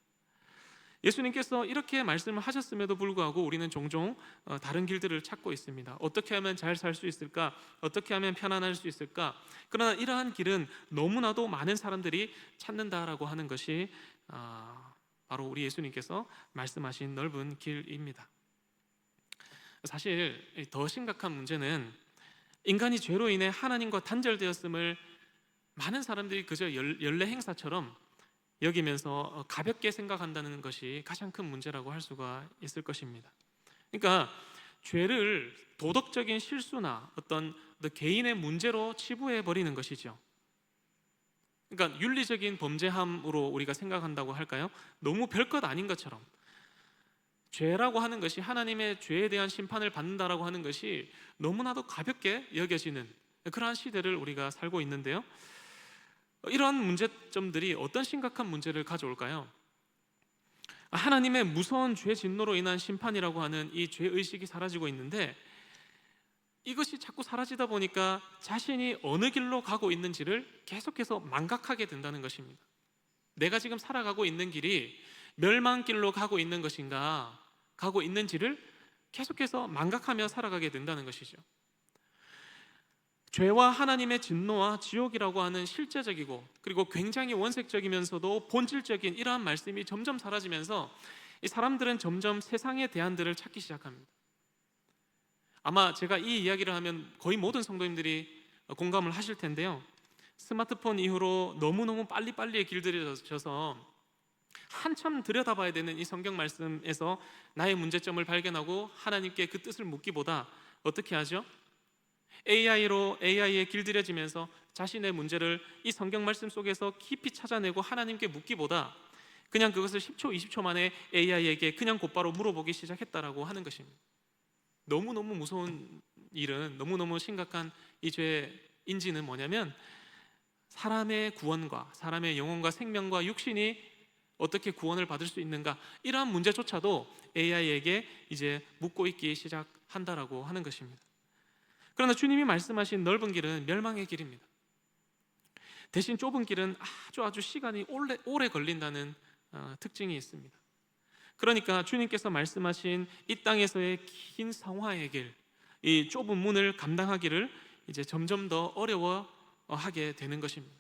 예수님께서 이렇게 말씀을 하셨음에도 불구하고 우리는 종종 다른 길들을 찾고 있습니다. 어떻게 하면 잘 살 수 있을까? 어떻게 하면 편안할 수 있을까? 그러나 이러한 길은 너무나도 많은 사람들이 찾는다라고 하는 것이 바로 우리 예수님께서 말씀하신 넓은 길입니다. 사실 더 심각한 문제는 인간이 죄로 인해 하나님과 단절되었음을 많은 사람들이 그저 연례 행사처럼 여기면서 가볍게 생각한다는 것이 가장 큰 문제라고 할 수가 있을 것입니다. 그러니까 죄를 도덕적인 실수나 어떤 개인의 문제로 치부해 버리는 것이죠. 그러니까 윤리적인 범죄함으로 우리가 생각한다고 할까요? 너무 별것 아닌 것처럼 죄라고 하는 것이, 하나님의 죄에 대한 심판을 받는다라고 하는 것이 너무나도 가볍게 여겨지는 그러한 시대를 우리가 살고 있는데요. 이런 문제점들이 어떤 심각한 문제를 가져올까요? 하나님의 무서운 죄 진노로 인한 심판이라고 하는 이 죄의식이 사라지고 있는데, 이것이 자꾸 사라지다 보니까 자신이 어느 길로 가고 있는지를 계속해서 망각하게 된다는 것입니다. 내가 지금 살아가고 있는 길이 멸망길로 가고 있는 것인가, 가고 있는지를 계속해서 망각하며 살아가게 된다는 것이죠. 죄와 하나님의 진노와 지옥이라고 하는 실제적이고 그리고 굉장히 원색적이면서도 본질적인 이러한 말씀이 점점 사라지면서 이 사람들은 점점 세상의 대안들을 찾기 시작합니다. 아마 제가 이 이야기를 하면 거의 모든 성도님들이 공감을 하실 텐데요. 스마트폰 이후로 너무너무 빨리빨리 길들여져서 한참 들여다봐야 되는 이 성경 말씀에서 나의 문제점을 발견하고 하나님께 그 뜻을 묻기보다 어떻게 하죠? AI에 길들여지면서 자신의 문제를 이 성경 말씀 속에서 깊이 찾아내고 하나님께 묻기보다 그냥 그것을 10초, 20초 만에 AI에게 그냥 곧바로 물어보기 시작했다라고 하는 것입니다. 너무너무 무서운 일은, 너무너무 심각한 이 죄의 인지는 뭐냐면 사람의 구원과 사람의 영혼과 생명과 육신이 어떻게 구원을 받을 수 있는가, 이러한 문제조차도 AI에게 이제 묻고 있기 시작한다라고 하는 것입니다. 그러나 주님이 말씀하신 넓은 길은 멸망의 길입니다. 대신 좁은 길은 아주 시간이 오래 걸린다는 특징이 있습니다. 그러니까 주님께서 말씀하신 이 땅에서의 긴 성화의 길, 이 좁은 문을 감당하기를 이제 점점 더 어려워하게 되는 것입니다.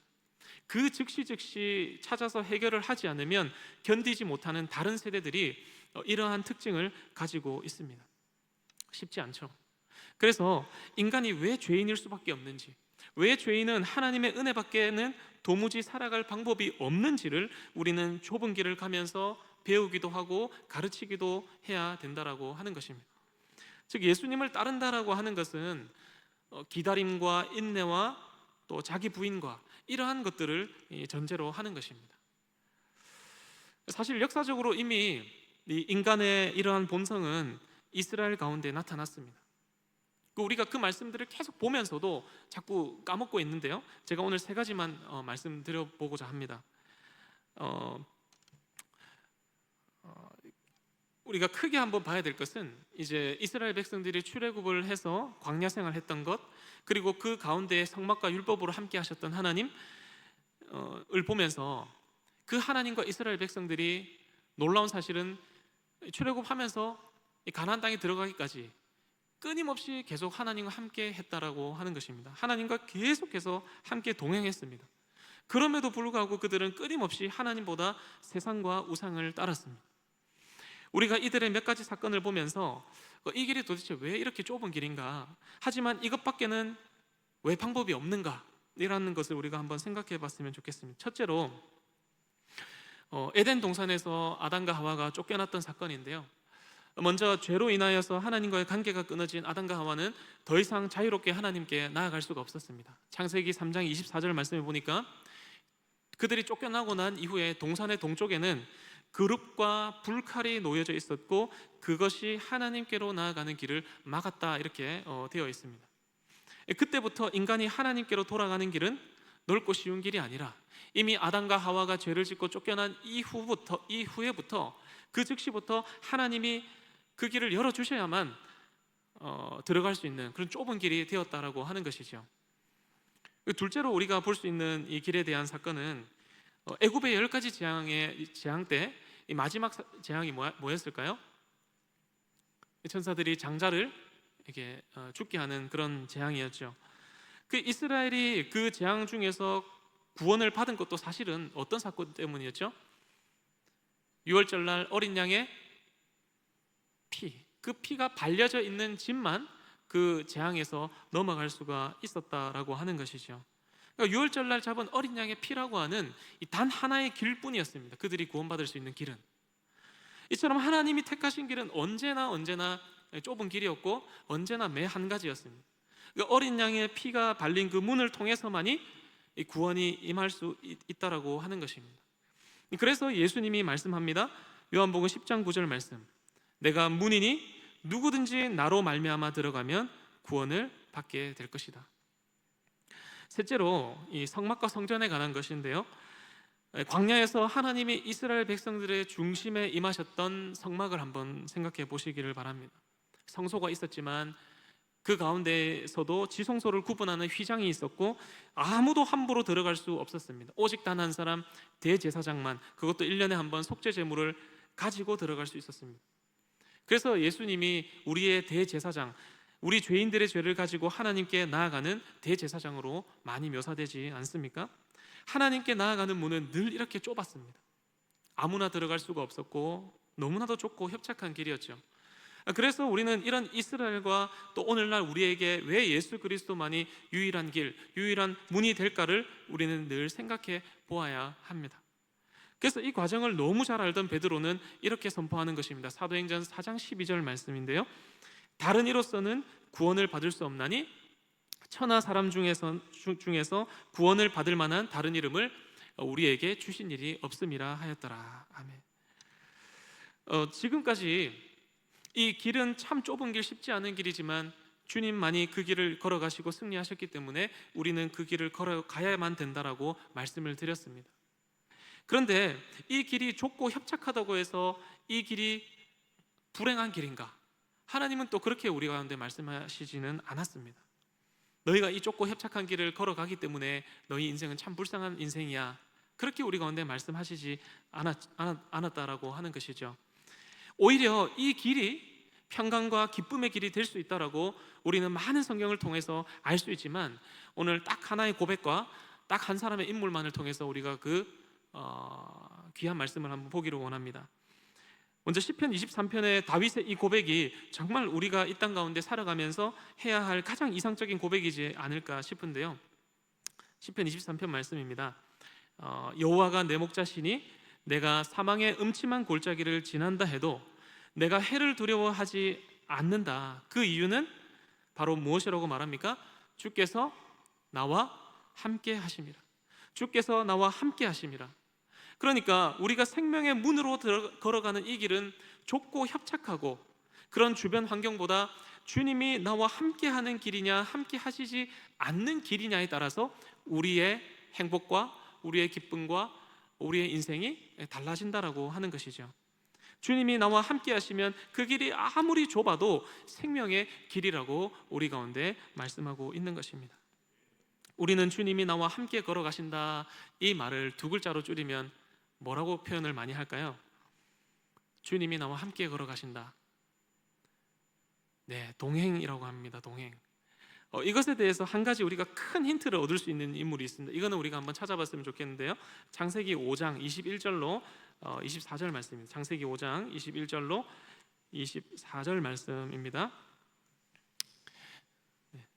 그 즉시 찾아서 해결을 하지 않으면 견디지 못하는 다른 세대들이 이러한 특징을 가지고 있습니다. 쉽지 않죠. 그래서 인간이 왜 죄인일 수밖에 없는지, 왜 죄인은 하나님의 은혜밖에는 도무지 살아갈 방법이 없는지를 우리는 좁은 길을 가면서 배우기도 하고 가르치기도 해야 된다라고 하는 것입니다. 즉 예수님을 따른다라고 하는 것은 기다림과 인내와 또 자기 부인과 이러한 것들을 전제로 하는 것입니다. 사실 역사적으로 이미 이 인간의 이러한 본성은 이스라엘 가운데 나타났습니다. 우리가 그 말씀들을 계속 보면서도 자꾸 까먹고 있는데요, 제가 오늘 세 가지만 말씀드려보고자 합니다. 우리가 크게 한번 봐야 될 것은 이제 이스라엘 백성들이 출애굽을 해서 광야 생활했던 것, 그리고 그 가운데 성막과 율법으로 함께 하셨던 하나님을 보면서 그 하나님과 이스라엘 백성들이 놀라운 사실은 출애굽하면서 가나안 땅에 들어가기까지 끊임없이 계속 하나님과 함께 했다라고 하는 것입니다. 하나님과 계속해서 함께 동행했습니다. 그럼에도 불구하고 그들은 끊임없이 하나님보다 세상과 우상을 따랐습니다. 우리가 이들의 몇 가지 사건을 보면서 이 길이 도대체 왜 이렇게 좁은 길인가, 하지만 이것밖에는 왜 방법이 없는가, 이라는 것을 우리가 한번 생각해 봤으면 좋겠습니다. 첫째로 에덴 동산에서 아담과 하와가 쫓겨났던 사건인데요, 먼저 죄로 인하여서 하나님과의 관계가 끊어진 아담과 하와는 더 이상 자유롭게 하나님께 나아갈 수가 없었습니다. 창세기 3장 24절 말씀을 보니까 그들이 쫓겨나고 난 이후에 동산의 동쪽에는 그룹과 불칼이 놓여져 있었고 그것이 하나님께로 나아가는 길을 막았다, 이렇게 되어 있습니다. 그때부터 인간이 하나님께로 돌아가는 길은 넓고 쉬운 길이 아니라 이미 아담과 하와가 죄를 짓고 쫓겨난 이후에부터 그 즉시부터 하나님이 그 길을 열어주셔야만 들어갈 수 있는 그런 좁은 길이 되었다라고 하는 것이죠. 둘째로 우리가 볼 수 있는 이 길에 대한 사건은 애굽의 10가지 재앙 때 이 마지막 재앙이 뭐였을까요? 천사들이 장자를 이렇게 죽게 하는 그런 재앙이었죠. 그 이스라엘이 그 재앙 중에서 구원을 받은 것도 사실은 어떤 사건 때문이었죠? 유월절날 어린 양의 피, 그 피가 발려져 있는 집만 그 재앙에서 넘어갈 수가 있었다라고 하는 것이죠. 그러니까 유월절날 잡은 어린 양의 피라고 하는 단 하나의 길뿐이었습니다. 그들이 구원받을 수 있는 길은. 이처럼 하나님이 택하신 길은 언제나 좁은 길이었고 언제나 매 한 가지였습니다. 그러니까 어린 양의 피가 발린 그 문을 통해서만이 구원이 임할 수 있다라고 하는 것입니다. 그래서 예수님이 말씀합니다. 요한복음 10장 9절 말씀, 내가 문이니 누구든지 나로 말미암아 들어가면 구원을 받게 될 것이다. 셋째로 이 성막과 성전에 관한 것인데요, 광야에서 하나님이 이스라엘 백성들의 중심에 임하셨던 성막을 한번 생각해 보시기를 바랍니다. 성소가 있었지만 그 가운데서도 지성소를 구분하는 휘장이 있었고 아무도 함부로 들어갈 수 없었습니다. 오직 단 한 사람 대제사장만, 그것도 1년에 한 번 속죄 제물을 가지고 들어갈 수 있었습니다. 그래서 예수님이 우리의 대제사장, 우리 죄인들의 죄를 가지고 하나님께 나아가는 대제사장으로 많이 묘사되지 않습니까? 하나님께 나아가는 문은 늘 이렇게 좁았습니다. 아무나 들어갈 수가 없었고 너무나도 좁고 협착한 길이었죠. 그래서 우리는 이런 이스라엘과 또 오늘날 우리에게 왜 예수 그리스도만이 유일한 길, 유일한 문이 될까를 우리는 늘 생각해 보아야 합니다. 그래서 이 과정을 너무 잘 알던 베드로는 이렇게 선포하는 것입니다. 사도행전 4장 12절 말씀인데요, 다른 이로서는 구원을 받을 수 없나니 천하 사람 중에서 구원을 받을 만한 다른 이름을 우리에게 주신 일이 없음이라 하였더라. 아멘. 지금까지 이 길은 참 좁은 길, 쉽지 않은 길이지만 주님만이 그 길을 걸어가시고 승리하셨기 때문에 우리는 그 길을 걸어가야만 된다라고 말씀을 드렸습니다. 그런데 이 길이 좁고 협착하다고 해서 이 길이 불행한 길인가? 하나님은 또 그렇게 우리 가운데 말씀하시지는 않았습니다. 너희가 이 좁고 협착한 길을 걸어가기 때문에 너희 인생은 참 불쌍한 인생이야, 그렇게 우리 가운데 말씀하시지 않았다라고 하는 것이죠. 오히려 이 길이 평강과 기쁨의 길이 될 수 있다라고 우리는 많은 성경을 통해서 알 수 있지만, 오늘 딱 하나의 고백과 딱 한 사람의 인물만을 통해서 우리가 그 귀한 말씀을 한번 보기를 원합니다. 먼저 시편 23편의 다윗의 이 고백이 정말 우리가 이 땅 가운데 살아가면서 해야 할 가장 이상적인 고백이지 않을까 싶은데요. 시편 23편 말씀입니다. 여호와가 내 목자시니 내가 사망의 음침한 골짜기를 지난다 해도 내가 해를 두려워하지 않는다. 그 이유는 바로 무엇이라고 말합니까? 주께서 나와 함께 하심이라. 주께서 나와 함께 하심이라. 그러니까 우리가 생명의 문으로 걸어가는 이 길은 좁고 협착하고 그런 주변 환경보다 주님이 나와 함께하는 길이냐 함께 하시지 않는 길이냐에 따라서 우리의 행복과 우리의 기쁨과 우리의 인생이 달라진다라고 하는 것이죠. 주님이 나와 함께 하시면 그 길이 아무리 좁아도 생명의 길이라고 우리 가운데 말씀하고 있는 것입니다. 우리는 주님이 나와 함께 걸어가신다, 이 말을 두 글자로 줄이면 뭐라고 표현을 많이 할까요? 주님이 나와 함께 걸어가신다. 네, 동행이라고 합니다. 동행. 이것에 대해서 한 가지 우리가 큰 힌트를 얻을 수 있는 인물이 있습니다. 이거는 우리가 한번 찾아봤으면 좋겠는데요. 창세기 5장 21절로 24절 말씀입니다. 창세기 5장 21절로 24절 말씀입니다.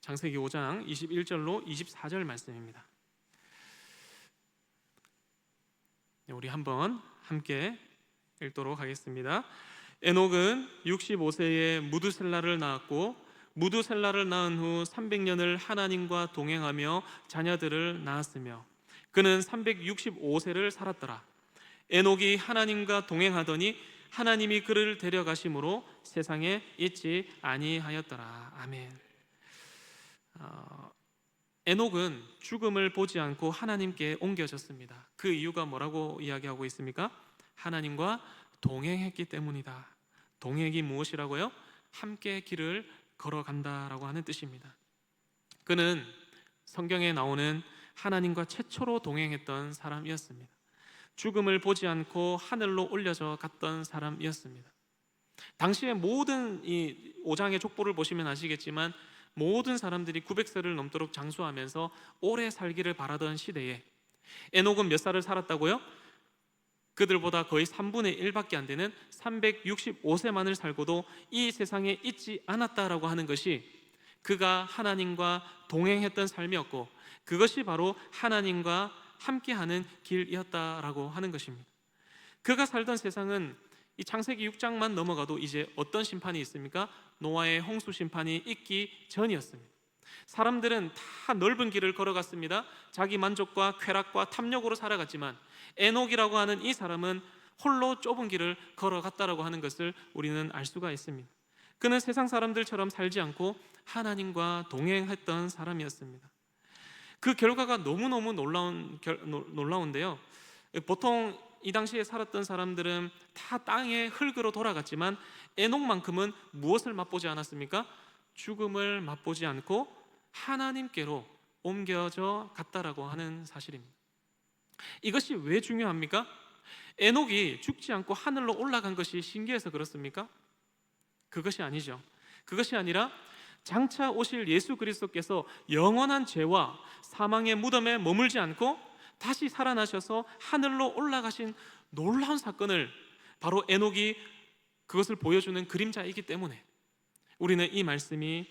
창세기 5장 21절로 24절 말씀입니다. 우리 한번 함께 읽도록 하겠습니다. 에녹은 65세에 무두셀라를 낳았고 무두셀라를 낳은 후 300년을 하나님과 동행하며 자녀들을 낳았으며 그는 365세를 살았더라. 에녹이 하나님과 동행하더니 하나님이 그를 데려가심으로 세상에 있지 아니하였더라. 아멘. 에녹은 죽음을 보지 않고 하나님께 옮겨졌습니다. 그 이유가 뭐라고 이야기하고 있습니까? 하나님과 동행했기 때문이다. 동행이 무엇이라고요? 함께 길을 걸어간다라고 하는 뜻입니다. 그는 성경에 나오는 하나님과 최초로 동행했던 사람이었습니다. 죽음을 보지 않고 하늘로 올려져 갔던 사람이었습니다. 당시에 모든 이 5장의 족보를 보시면 아시겠지만 모든 사람들이 900세를 넘도록 장수하면서 오래 살기를 바라던 시대에 에녹은 몇 살을 살았다고요? 그들보다 거의 3분의 1밖에 안 되는 365세만을 살고도 이 세상에 있지 않았다라고 하는 것이 그가 하나님과 동행했던 삶이었고 그것이 바로 하나님과 함께하는 길이었다라고 하는 것입니다. 그가 살던 세상은 이 창세기 6장만 넘어가도 이제 어떤 심판이 있습니까? 노아의 홍수 심판이 있기 전이었습니다. 사람들은 다 넓은 길을 걸어갔습니다. 자기 만족과 쾌락과 탐욕으로 살아갔지만 에녹이라고 하는 이 사람은 홀로 좁은 길을 걸어갔다라고 하는 것을 우리는 알 수가 있습니다. 그는 세상 사람들처럼 살지 않고 하나님과 동행했던 사람이었습니다. 그 결과가 너무너무 놀라운데요. 보통 이 당시에 살았던 사람들은 다 땅의 흙으로 돌아갔지만 에녹만큼은 무엇을 맛보지 않았습니까? 죽음을 맛보지 않고 하나님께로 옮겨져 갔다라고 하는 사실입니다. 이것이 왜 중요합니까? 에녹이 죽지 않고 하늘로 올라간 것이 신기해서 그렇습니까? 그것이 아니죠. 그것이 아니라 장차 오실 예수 그리스도께서 영원한 죄와 사망의 무덤에 머물지 않고 다시 살아나셔서 하늘로 올라가신 놀라운 사건을 바로 에녹이 그것을 보여주는 그림자이기 때문에 우리는 이 말씀이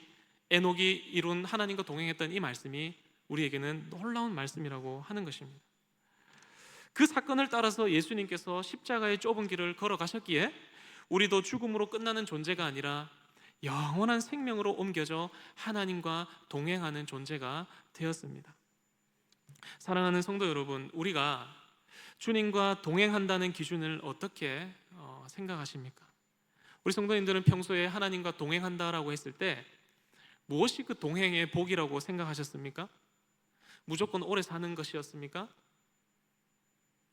에녹이 이룬 하나님과 동행했던 이 말씀이 우리에게는 놀라운 말씀이라고 하는 것입니다. 그 사건을 따라서 예수님께서 십자가의 좁은 길을 걸어가셨기에 우리도 죽음으로 끝나는 존재가 아니라 영원한 생명으로 옮겨져 하나님과 동행하는 존재가 되었습니다. 사랑하는 성도 여러분, 우리가 주님과 동행한다는 기준을 어떻게 생각하십니까? 우리 성도님들은 평소에 하나님과 동행한다라고 했을 때 무엇이 그 동행의 복이라고 생각하셨습니까? 무조건 오래 사는 것이었습니까?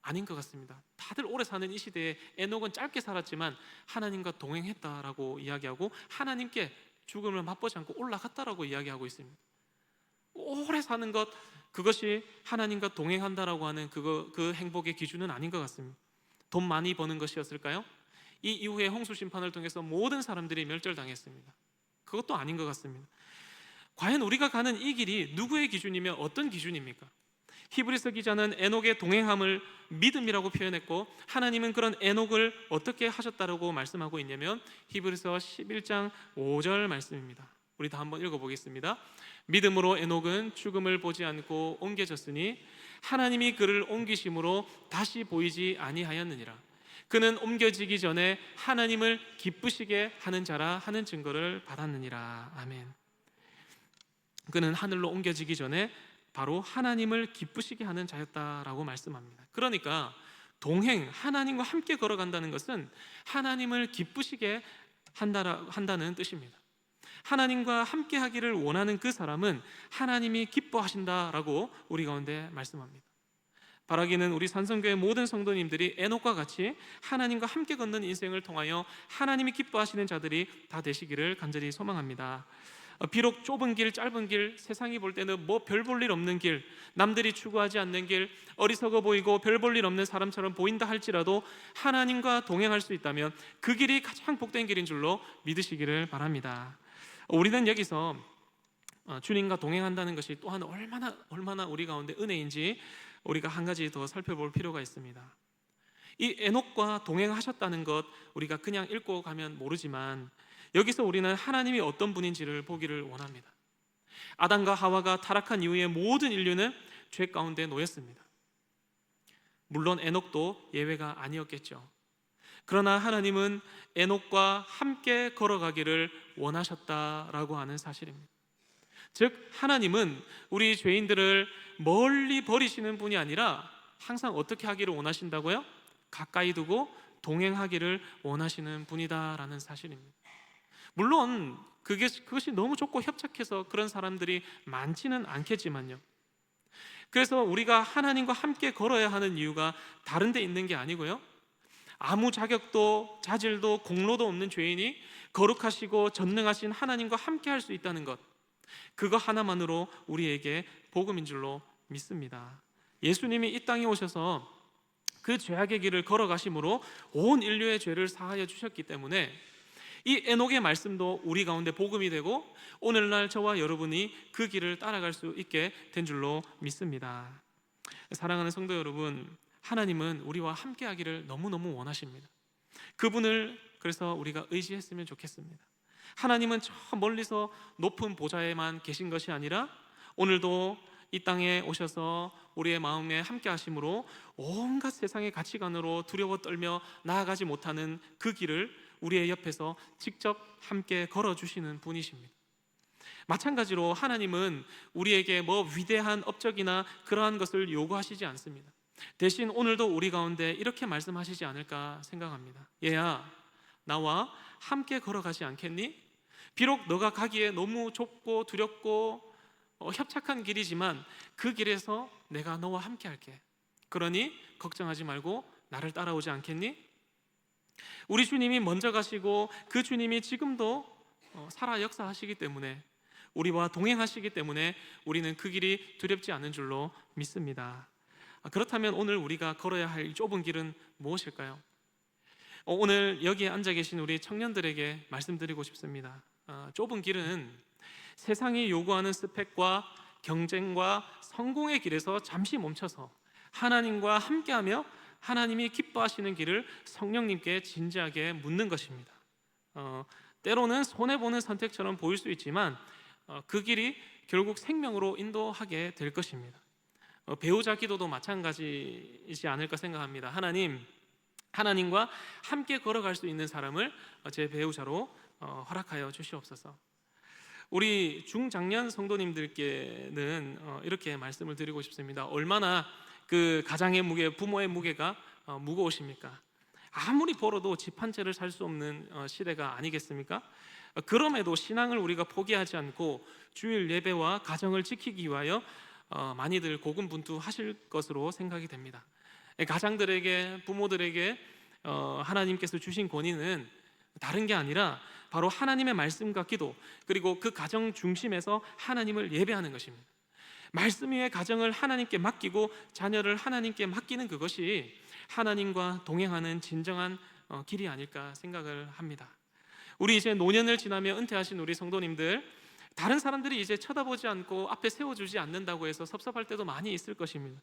아닌 것 같습니다. 다들 오래 사는 이 시대에 에녹은 짧게 살았지만 하나님과 동행했다라고 이야기하고 하나님께 죽음을 맛보지 않고 올라갔다라고 이야기하고 있습니다. 오래 사는 것, 그것이 하나님과 동행한다라고 하는 그 행복의 기준은 아닌 것 같습니다. 돈 많이 버는 것이었을까요? 이 이후에 홍수 심판을 통해서 모든 사람들이 멸절당했습니다. 그것도 아닌 것 같습니다. 과연 우리가 가는 이 길이 누구의 기준이며 어떤 기준입니까? 히브리서 기자는 에녹의 동행함을 믿음이라고 표현했고, 하나님은 그런 에녹을 어떻게 하셨다라고 말씀하고 있냐면 히브리서 11장 5절 말씀입니다. 우리 다 한번 읽어보겠습니다. 믿음으로 에녹은 죽음을 보지 않고 옮겨졌으니 하나님이 그를 옮기심으로 다시 보이지 아니하였느니라. 그는 옮겨지기 전에 하나님을 기쁘시게 하는 자라 하는 증거를 받았느니라. 아멘. 그는 하늘로 옮겨지기 전에 바로 하나님을 기쁘시게 하는 자였다라고 말씀합니다. 그러니까 동행, 하나님과 함께 걸어간다는 것은 하나님을 기쁘시게 한다는 뜻입니다. 하나님과 함께 하기를 원하는 그 사람은 하나님이 기뻐하신다라고 우리 가운데 말씀합니다. 바라기는 우리 산성교회 모든 성도님들이 에녹과 같이 하나님과 함께 걷는 인생을 통하여 하나님이 기뻐하시는 자들이 다 되시기를 간절히 소망합니다. 비록 좁은 길, 짧은 길, 세상이 볼 때는 뭐 별 볼 일 없는 길, 남들이 추구하지 않는 길, 어리석어 보이고 별 볼 일 없는 사람처럼 보인다 할지라도 하나님과 동행할 수 있다면 그 길이 가장 복된 길인 줄로 믿으시기를 바랍니다. 우리는 여기서 주님과 동행한다는 것이 또한 얼마나 우리 가운데 은혜인지 우리가 한 가지 더 살펴볼 필요가 있습니다. 이 에녹과 동행하셨다는 것 우리가 그냥 읽고 가면 모르지만 여기서 우리는 하나님이 어떤 분인지를 보기를 원합니다. 아담과 하와가 타락한 이후에 모든 인류는 죄 가운데 놓였습니다. 물론 에녹도 예외가 아니었겠죠. 그러나 하나님은 에녹과 함께 걸어가기를 원하셨다라고 하는 사실입니다. 즉 하나님은 우리 죄인들을 멀리 버리시는 분이 아니라 항상 어떻게 하기를 원하신다고요? 가까이 두고 동행하기를 원하시는 분이다라는 사실입니다. 물론 그것이 너무 좁고 협착해서 그런 사람들이 많지는 않겠지만요. 그래서 우리가 하나님과 함께 걸어야 하는 이유가 다른 데 있는 게 아니고요, 아무 자격도 자질도 공로도 없는 죄인이 거룩하시고 전능하신 하나님과 함께 할 수 있다는 것, 그거 하나만으로 우리에게 복음인 줄로 믿습니다. 예수님이 이 땅에 오셔서 그 죄악의 길을 걸어가심으로 온 인류의 죄를 사하여 주셨기 때문에 이 에녹의 말씀도 우리 가운데 복음이 되고 오늘날 저와 여러분이 그 길을 따라갈 수 있게 된 줄로 믿습니다. 사랑하는 성도 여러분, 하나님은 우리와 함께 하기를 너무너무 원하십니다. 그분을 그래서 우리가 의지했으면 좋겠습니다. 하나님은 저 멀리서 높은 보좌에만 계신 것이 아니라 오늘도 이 땅에 오셔서 우리의 마음에 함께 하심으로 온갖 세상의 가치관으로 두려워 떨며 나아가지 못하는 그 길을 우리의 옆에서 직접 함께 걸어주시는 분이십니다. 마찬가지로 하나님은 우리에게 뭐 위대한 업적이나 그러한 것을 요구하시지 않습니다. 대신 오늘도 우리 가운데 이렇게 말씀하시지 않을까 생각합니다. 얘야, 나와 함께 걸어가지 않겠니? 비록 너가 가기에 너무 좁고 두렵고 협착한 길이지만 그 길에서 내가 너와 함께 할게. 그러니 걱정하지 말고 나를 따라오지 않겠니? 우리 주님이 먼저 가시고 그 주님이 지금도 살아 역사하시기 때문에, 우리와 동행하시기 때문에 우리는 그 길이 두렵지 않은 줄로 믿습니다. 그렇다면 오늘 우리가 걸어야 할 좁은 길은 무엇일까요? 오늘 여기에 앉아 계신 우리 청년들에게 말씀드리고 싶습니다. 좁은 길은 세상이 요구하는 스펙과 경쟁과 성공의 길에서 잠시 멈춰서 하나님과 함께하며 하나님이 기뻐하시는 길을 성령님께 진지하게 묻는 것입니다. 때로는 손해보는 선택처럼 보일 수 있지만 그 길이 결국 생명으로 인도하게 될 것입니다. 배우자 기도도 마찬가지이지 않을까 생각합니다. 하나님과 함께 걸어갈 수 있는 사람을 제 배우자로 허락하여 주시옵소서. 우리 중장년 성도님들께는 이렇게 말씀을 드리고 싶습니다. 얼마나 그 가장의 무게, 부모의 무게가 무거우십니까? 아무리 벌어도 집 한 채를 살 수 없는 시대가 아니겠습니까? 그럼에도 신앙을 우리가 포기하지 않고 주일 예배와 가정을 지키기 위하여 많이들 고군분투하실 것으로 생각이 됩니다. 가장들에게, 부모들에게 하나님께서 주신 권위는 다른 게 아니라 바로 하나님의 말씀과 기도, 그리고 그 가정 중심에서 하나님을 예배하는 것입니다. 말씀 위에 가정을 하나님께 맡기고 자녀를 하나님께 맡기는 그것이 하나님과 동행하는 진정한 길이 아닐까 생각을 합니다. 우리 이제 노년을 지나며 은퇴하신 우리 성도님들, 다른 사람들이 이제 쳐다보지 않고 앞에 세워주지 않는다고 해서 섭섭할 때도 많이 있을 것입니다.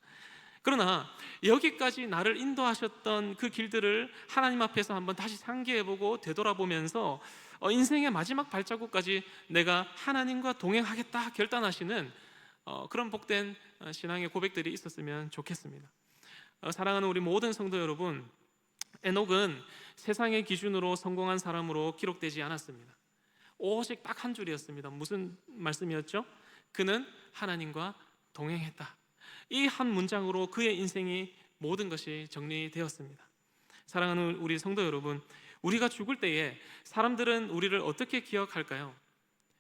그러나 여기까지 나를 인도하셨던 그 길들을 하나님 앞에서 한번 다시 상기해보고 되돌아보면서 인생의 마지막 발자국까지 내가 하나님과 동행하겠다 결단하시는 그런 복된 신앙의 고백들이 있었으면 좋겠습니다. 사랑하는 우리 모든 성도 여러분, 에녹은 세상의 기준으로 성공한 사람으로 기록되지 않았습니다. 오직 딱 한 줄이었습니다. 무슨 말씀이었죠? 그는 하나님과 동행했다. 이 한 문장으로 그의 인생이 모든 것이 정리되었습니다. 사랑하는 우리 성도 여러분, 우리가 죽을 때에 사람들은 우리를 어떻게 기억할까요?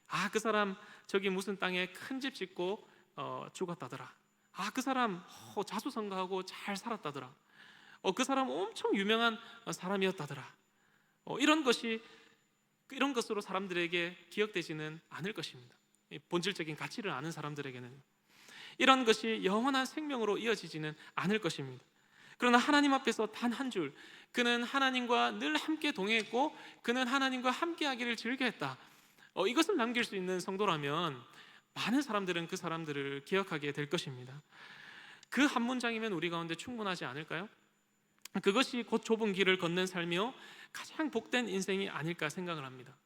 아, 그 사람 저기 무슨 땅에 큰 집 짓고 죽었다더라. 아, 그 사람 자수성가하고 잘 살았다더라. 그 사람 엄청 유명한 사람이었다더라. 이런 것으로 사람들에게 기억되지는 않을 것입니다. 본질적인 가치를 아는 사람들에게는 이런 것이 영원한 생명으로 이어지지는 않을 것입니다. 그러나 하나님 앞에서 단 한 줄, 그는 하나님과 늘 함께 동행했고 그는 하나님과 함께하기를 즐겨했다, 이것을 남길 수 있는 성도라면 많은 사람들은 그 사람들을 기억하게 될 것입니다. 그 한 문장이면 우리 가운데 충분하지 않을까요? 그것이 곧 좁은 길을 걷는 삶이요 가장 복된 인생이 아닐까 생각을 합니다.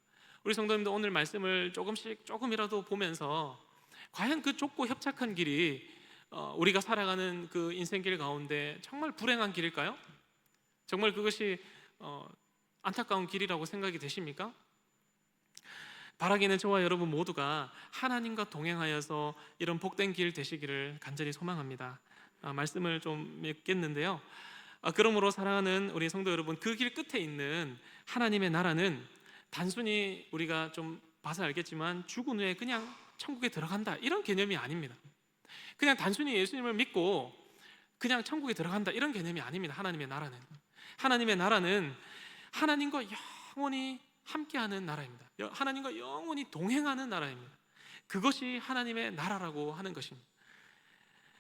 우리 성도님도 오늘 말씀을 조금이라도 보면서 과연 그 좁고 협착한 길이 우리가 살아가는 그 인생길 가운데 정말 불행한 길일까요? 정말 그것이 안타까운 길이라고 생각이 되십니까? 바라기는 저와 여러분 모두가 하나님과 동행하여서 이런 복된 길 되시기를 간절히 소망합니다. 말씀을 좀 맺겠는데요. 그러므로 사랑하는 우리 성도 여러분, 그 길 끝에 있는 하나님의 나라는 단순히 우리가 좀 봐서 알겠지만 죽은 후에 그냥 천국에 들어간다, 이런 개념이 아닙니다. 그냥 단순히 예수님을 믿고 그냥 천국에 들어간다, 이런 개념이 아닙니다. 하나님의 나라는 하나님과 영원히 함께하는 나라입니다. 하나님과 영원히 동행하는 나라입니다. 그것이 하나님의 나라라고 하는 것입니다.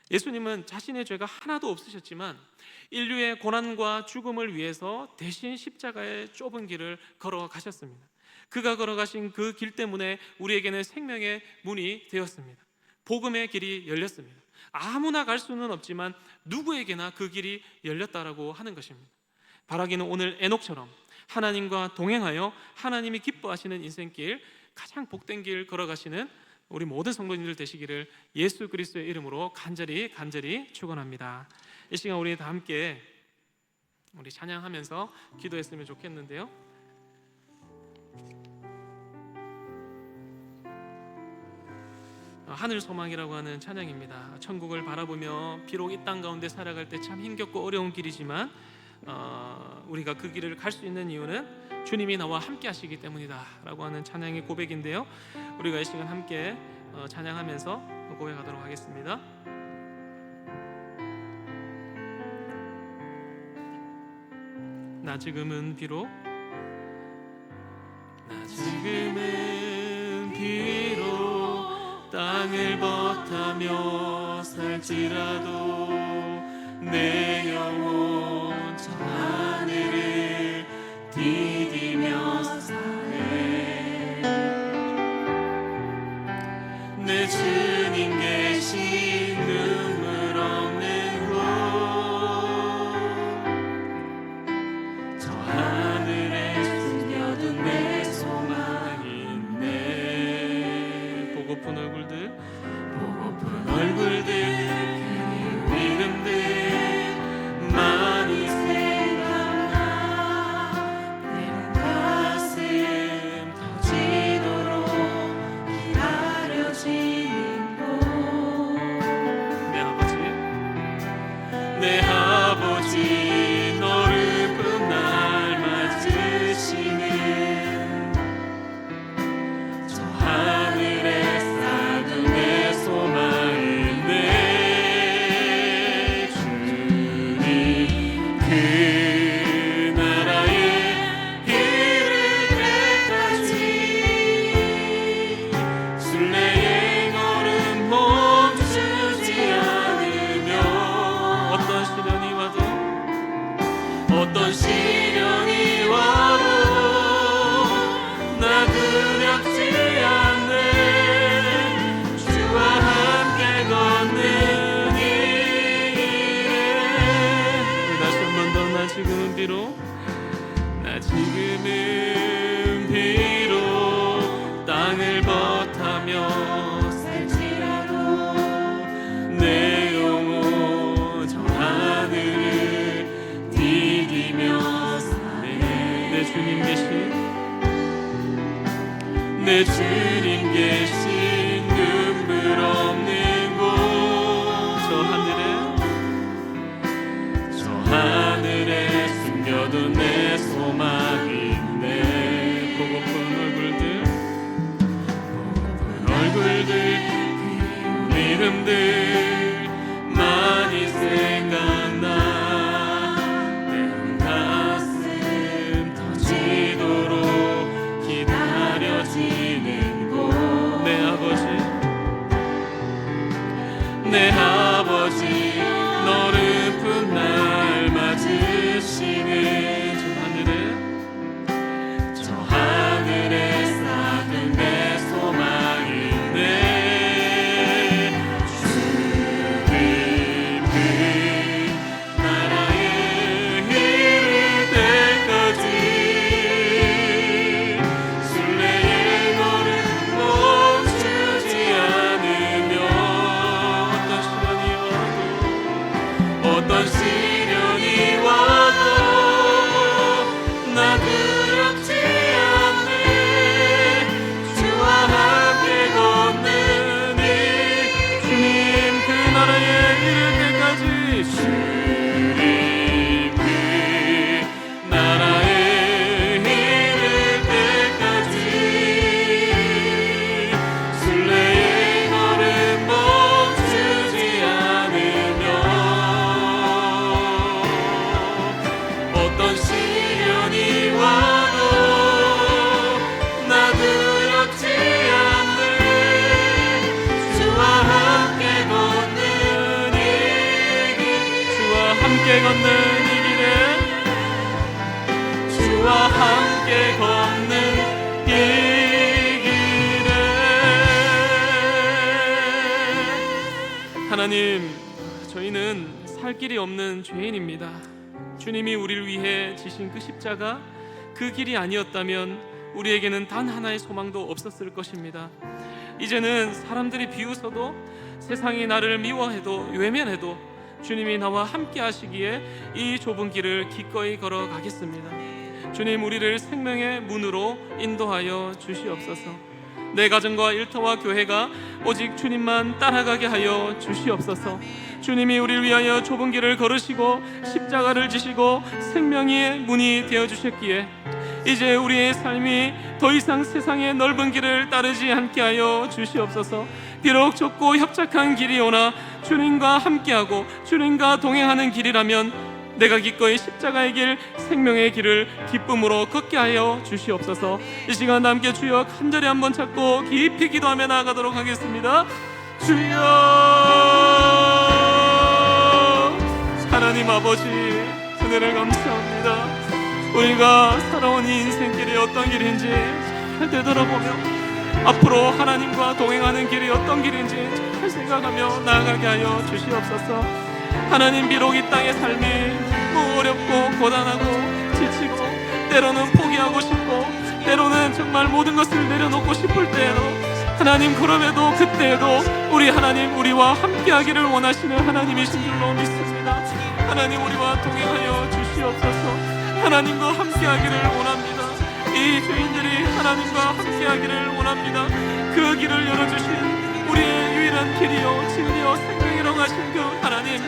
예수님은 자신의 죄가 하나도 없으셨지만 인류의 고난과 죽음을 위해서 대신 십자가의 좁은 길을 걸어가셨습니다. 그가 걸어가신 그 길 때문에 우리에게는 생명의 문이 되었습니다. 복음의 길이 열렸습니다. 아무나 갈 수는 없지만 누구에게나 그 길이 열렸다라고 하는 것입니다. 바라기는 오늘 에녹처럼 하나님과 동행하여 하나님이 기뻐하시는 인생길, 가장 복된 길 걸어가시는 우리 모든 성도님들 되시기를 예수 그리스도의 이름으로 간절히 축원합니다. 이 시간 우리 다 함께 우리 찬양하면서 기도했으면 좋겠는데요. 하늘 소망이라고 하는 찬양입니다. 천국을 바라보며 비록 이 땅 가운데 살아갈 때 참 힘겹고 어려운 길이지만 우리가 그 길을 갈 수 있는 이유는 주님이 나와 함께 하시기 때문이다 라고 하는 찬양의 고백인데요. 우리가 이 시간 함께 찬양하면서 고백하도록 하겠습니다. 나 지금은 비록 땅을 벗하며 살지라도 내 영혼 저 하늘을 디디며 사네. 내 주님 계신 눈물 없는 곳 저 하늘에 숨겨둔 내 소망인데. 보고픈 얼굴들 그 이름들 나 두렵지 않네. 주와 함께 걷는 이 길에. 다시 한 번 더. 나 지금은 비록 땅을 버타며 살지라도 내 영혼 저 하늘을 디디며 사네. 내 주님 계신 눈물 없는 곳, 저 하늘에 숨겨둔 내 소망이 있네. 보고픈 얼굴들, 그리운 이름들 많이 생각나. 때론 가슴 터지도록 기다려지는 곳. 내 아버지 너른 품 날 맞으시는 저 하늘에 쌓은 내 소망인데, 주님 그 나라에 이를 때까지 순례의 걸음 멈추지 않으며, 어떤 시련이 와도 나 두렵지 않네. 주와 함께 걷는 이 주님 그 나라에 이를 때까지, 주님 그 나라에 이를 때까지 순례의 걸음 멈추지 않으며, 어떤 시련이 와도 나 두렵지 않네. 주와 함께 걷는 이 길, 주와 함께 걷는 이 길에, 주와 함께 걷는 이 길에. 하나님, 저희는 살 길이 없는 죄인입니다. 주님이 우리를 위해 지신 그 십자가, 그 길이 아니었다면 우리에게는 단 하나의 소망도 없었을 것입니다. 이제는 사람들이 비웃어도, 세상이 나를 미워해도 외면해도 주님이 나와 함께 하시기에 이 좁은 길을 기꺼이 걸어가겠습니다. 주님, 우리를 생명의 문으로 인도하여 주시옵소서. 내 가정과 일터와 교회가 오직 주님만 따라가게 하여 주시옵소서. 주님이 우리를 위하여 좁은 길을 걸으시고 십자가를 지시고 생명의 문이 되어주셨기에 이제 우리의 삶이 더 이상 세상의 넓은 길을 따르지 않게 하여 주시옵소서. 비록 좁고 협착한 길이 오나 주님과 함께하고 주님과 동행하는 길이라면 내가 기꺼이 십자가의 길, 생명의 길을 기쁨으로 걷게 하여 주시옵소서. 이 시간 함께 주여 간절히 한번 찾고 깊이 기도하며 나아가도록 하겠습니다. 주여, 하나님 아버지, 은혜를 감사합니다. 우리가 살아온 이 인생길이 어떤 길인지 잘 되돌아보며 앞으로 하나님과 동행하는 길이 어떤 길인지 잘 생각하며 나아가게 하여 주시옵소서. 하나님, 비록 이 땅의 삶이 어렵고 고단하고 지치고 때로는 포기하고 싶고 때로는 정말 모든 것을 내려놓고 싶을 때에도 하나님, 그럼에도 그때에도 우리 하나님, 우리와 함께하기를 원하시는 하나님이신 줄로 믿습니다. 하나님, 우리와 동행하여 주시옵소서. 하나님과 함께하기를 원합니다. 이 죄인들이 하나님과 함께하기를 원합니다. 그 길을 열어주신 우리의 유일한 길이요 진리요 생명이라고 하신 그 하나님,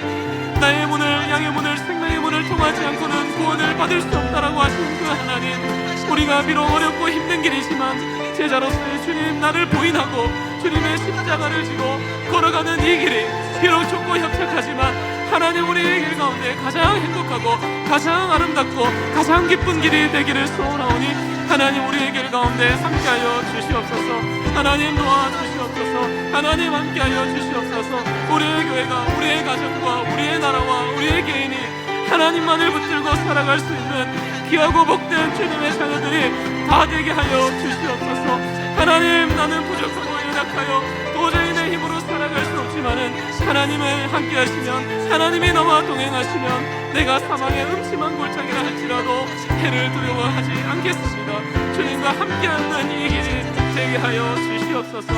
나의 문을, 양의 문을, 생명의 문을 통하지 않고는 구원을 받을 수 없다라고 하신 그 하나님, 우리가 비록 어렵고 힘든 길이지만 제자로서의 주님 나를 부인하고 주님의 십자가를 지고 걸어가는 이 길이 비록 좁고 협착하지만 하나님, 우리의 길 가운데 가장 행복하고 가장 아름답고 가장 기쁜 길이 되기를 소원하오니 하나님, 우리의 길 가운데 함께하여 주시옵소서. 하나님, 도와주시옵소서. 하나님, 함께하여 주시옵소서. 우리의 교회가, 우리의 가정과 우리의 나라와 우리의 개인이 하나님만을 붙들고 살아갈 수 있는 귀하고 복된 주님의 자녀들이 다 되게 하여 주시옵소서. 하나님, 나는 부족하고 연약하여 도저히 내 힘으로 살아갈 수 없지만은 하나님을 함께 하시면, 하나님이 나와 동행하시면 내가 사망의 음침한 골짜기라 할지라도 해를 두려워하지 않겠습니다. 주님과 함께하는 이 길이 되게 하여 주시옵소서.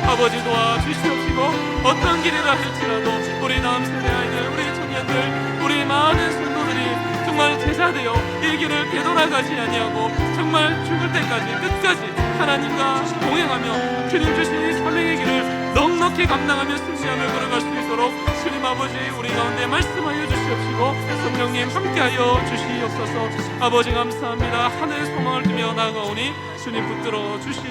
아버지 도와 주시옵시고, 어떤 길이라 할지라도 우리 다음 세대 아이들, 우리 청년들, 우리 많은 성도들이 정말 제자되어 이 길을 되돌아가지 아니하고 정말 죽을 때까지 끝까지 하나님과 동행하며 주님 주신 이 사명의 길을 넉넉히 감당하며 승리함을 걸어갈 수 있도록 주님 아버지 우리 가운데 말씀하여 주시옵시고, 성령님 함께하여 주시옵소서. 아버지 감사합니다. 하늘의 소망을 두며 나아가오니 주님 붙들어 주시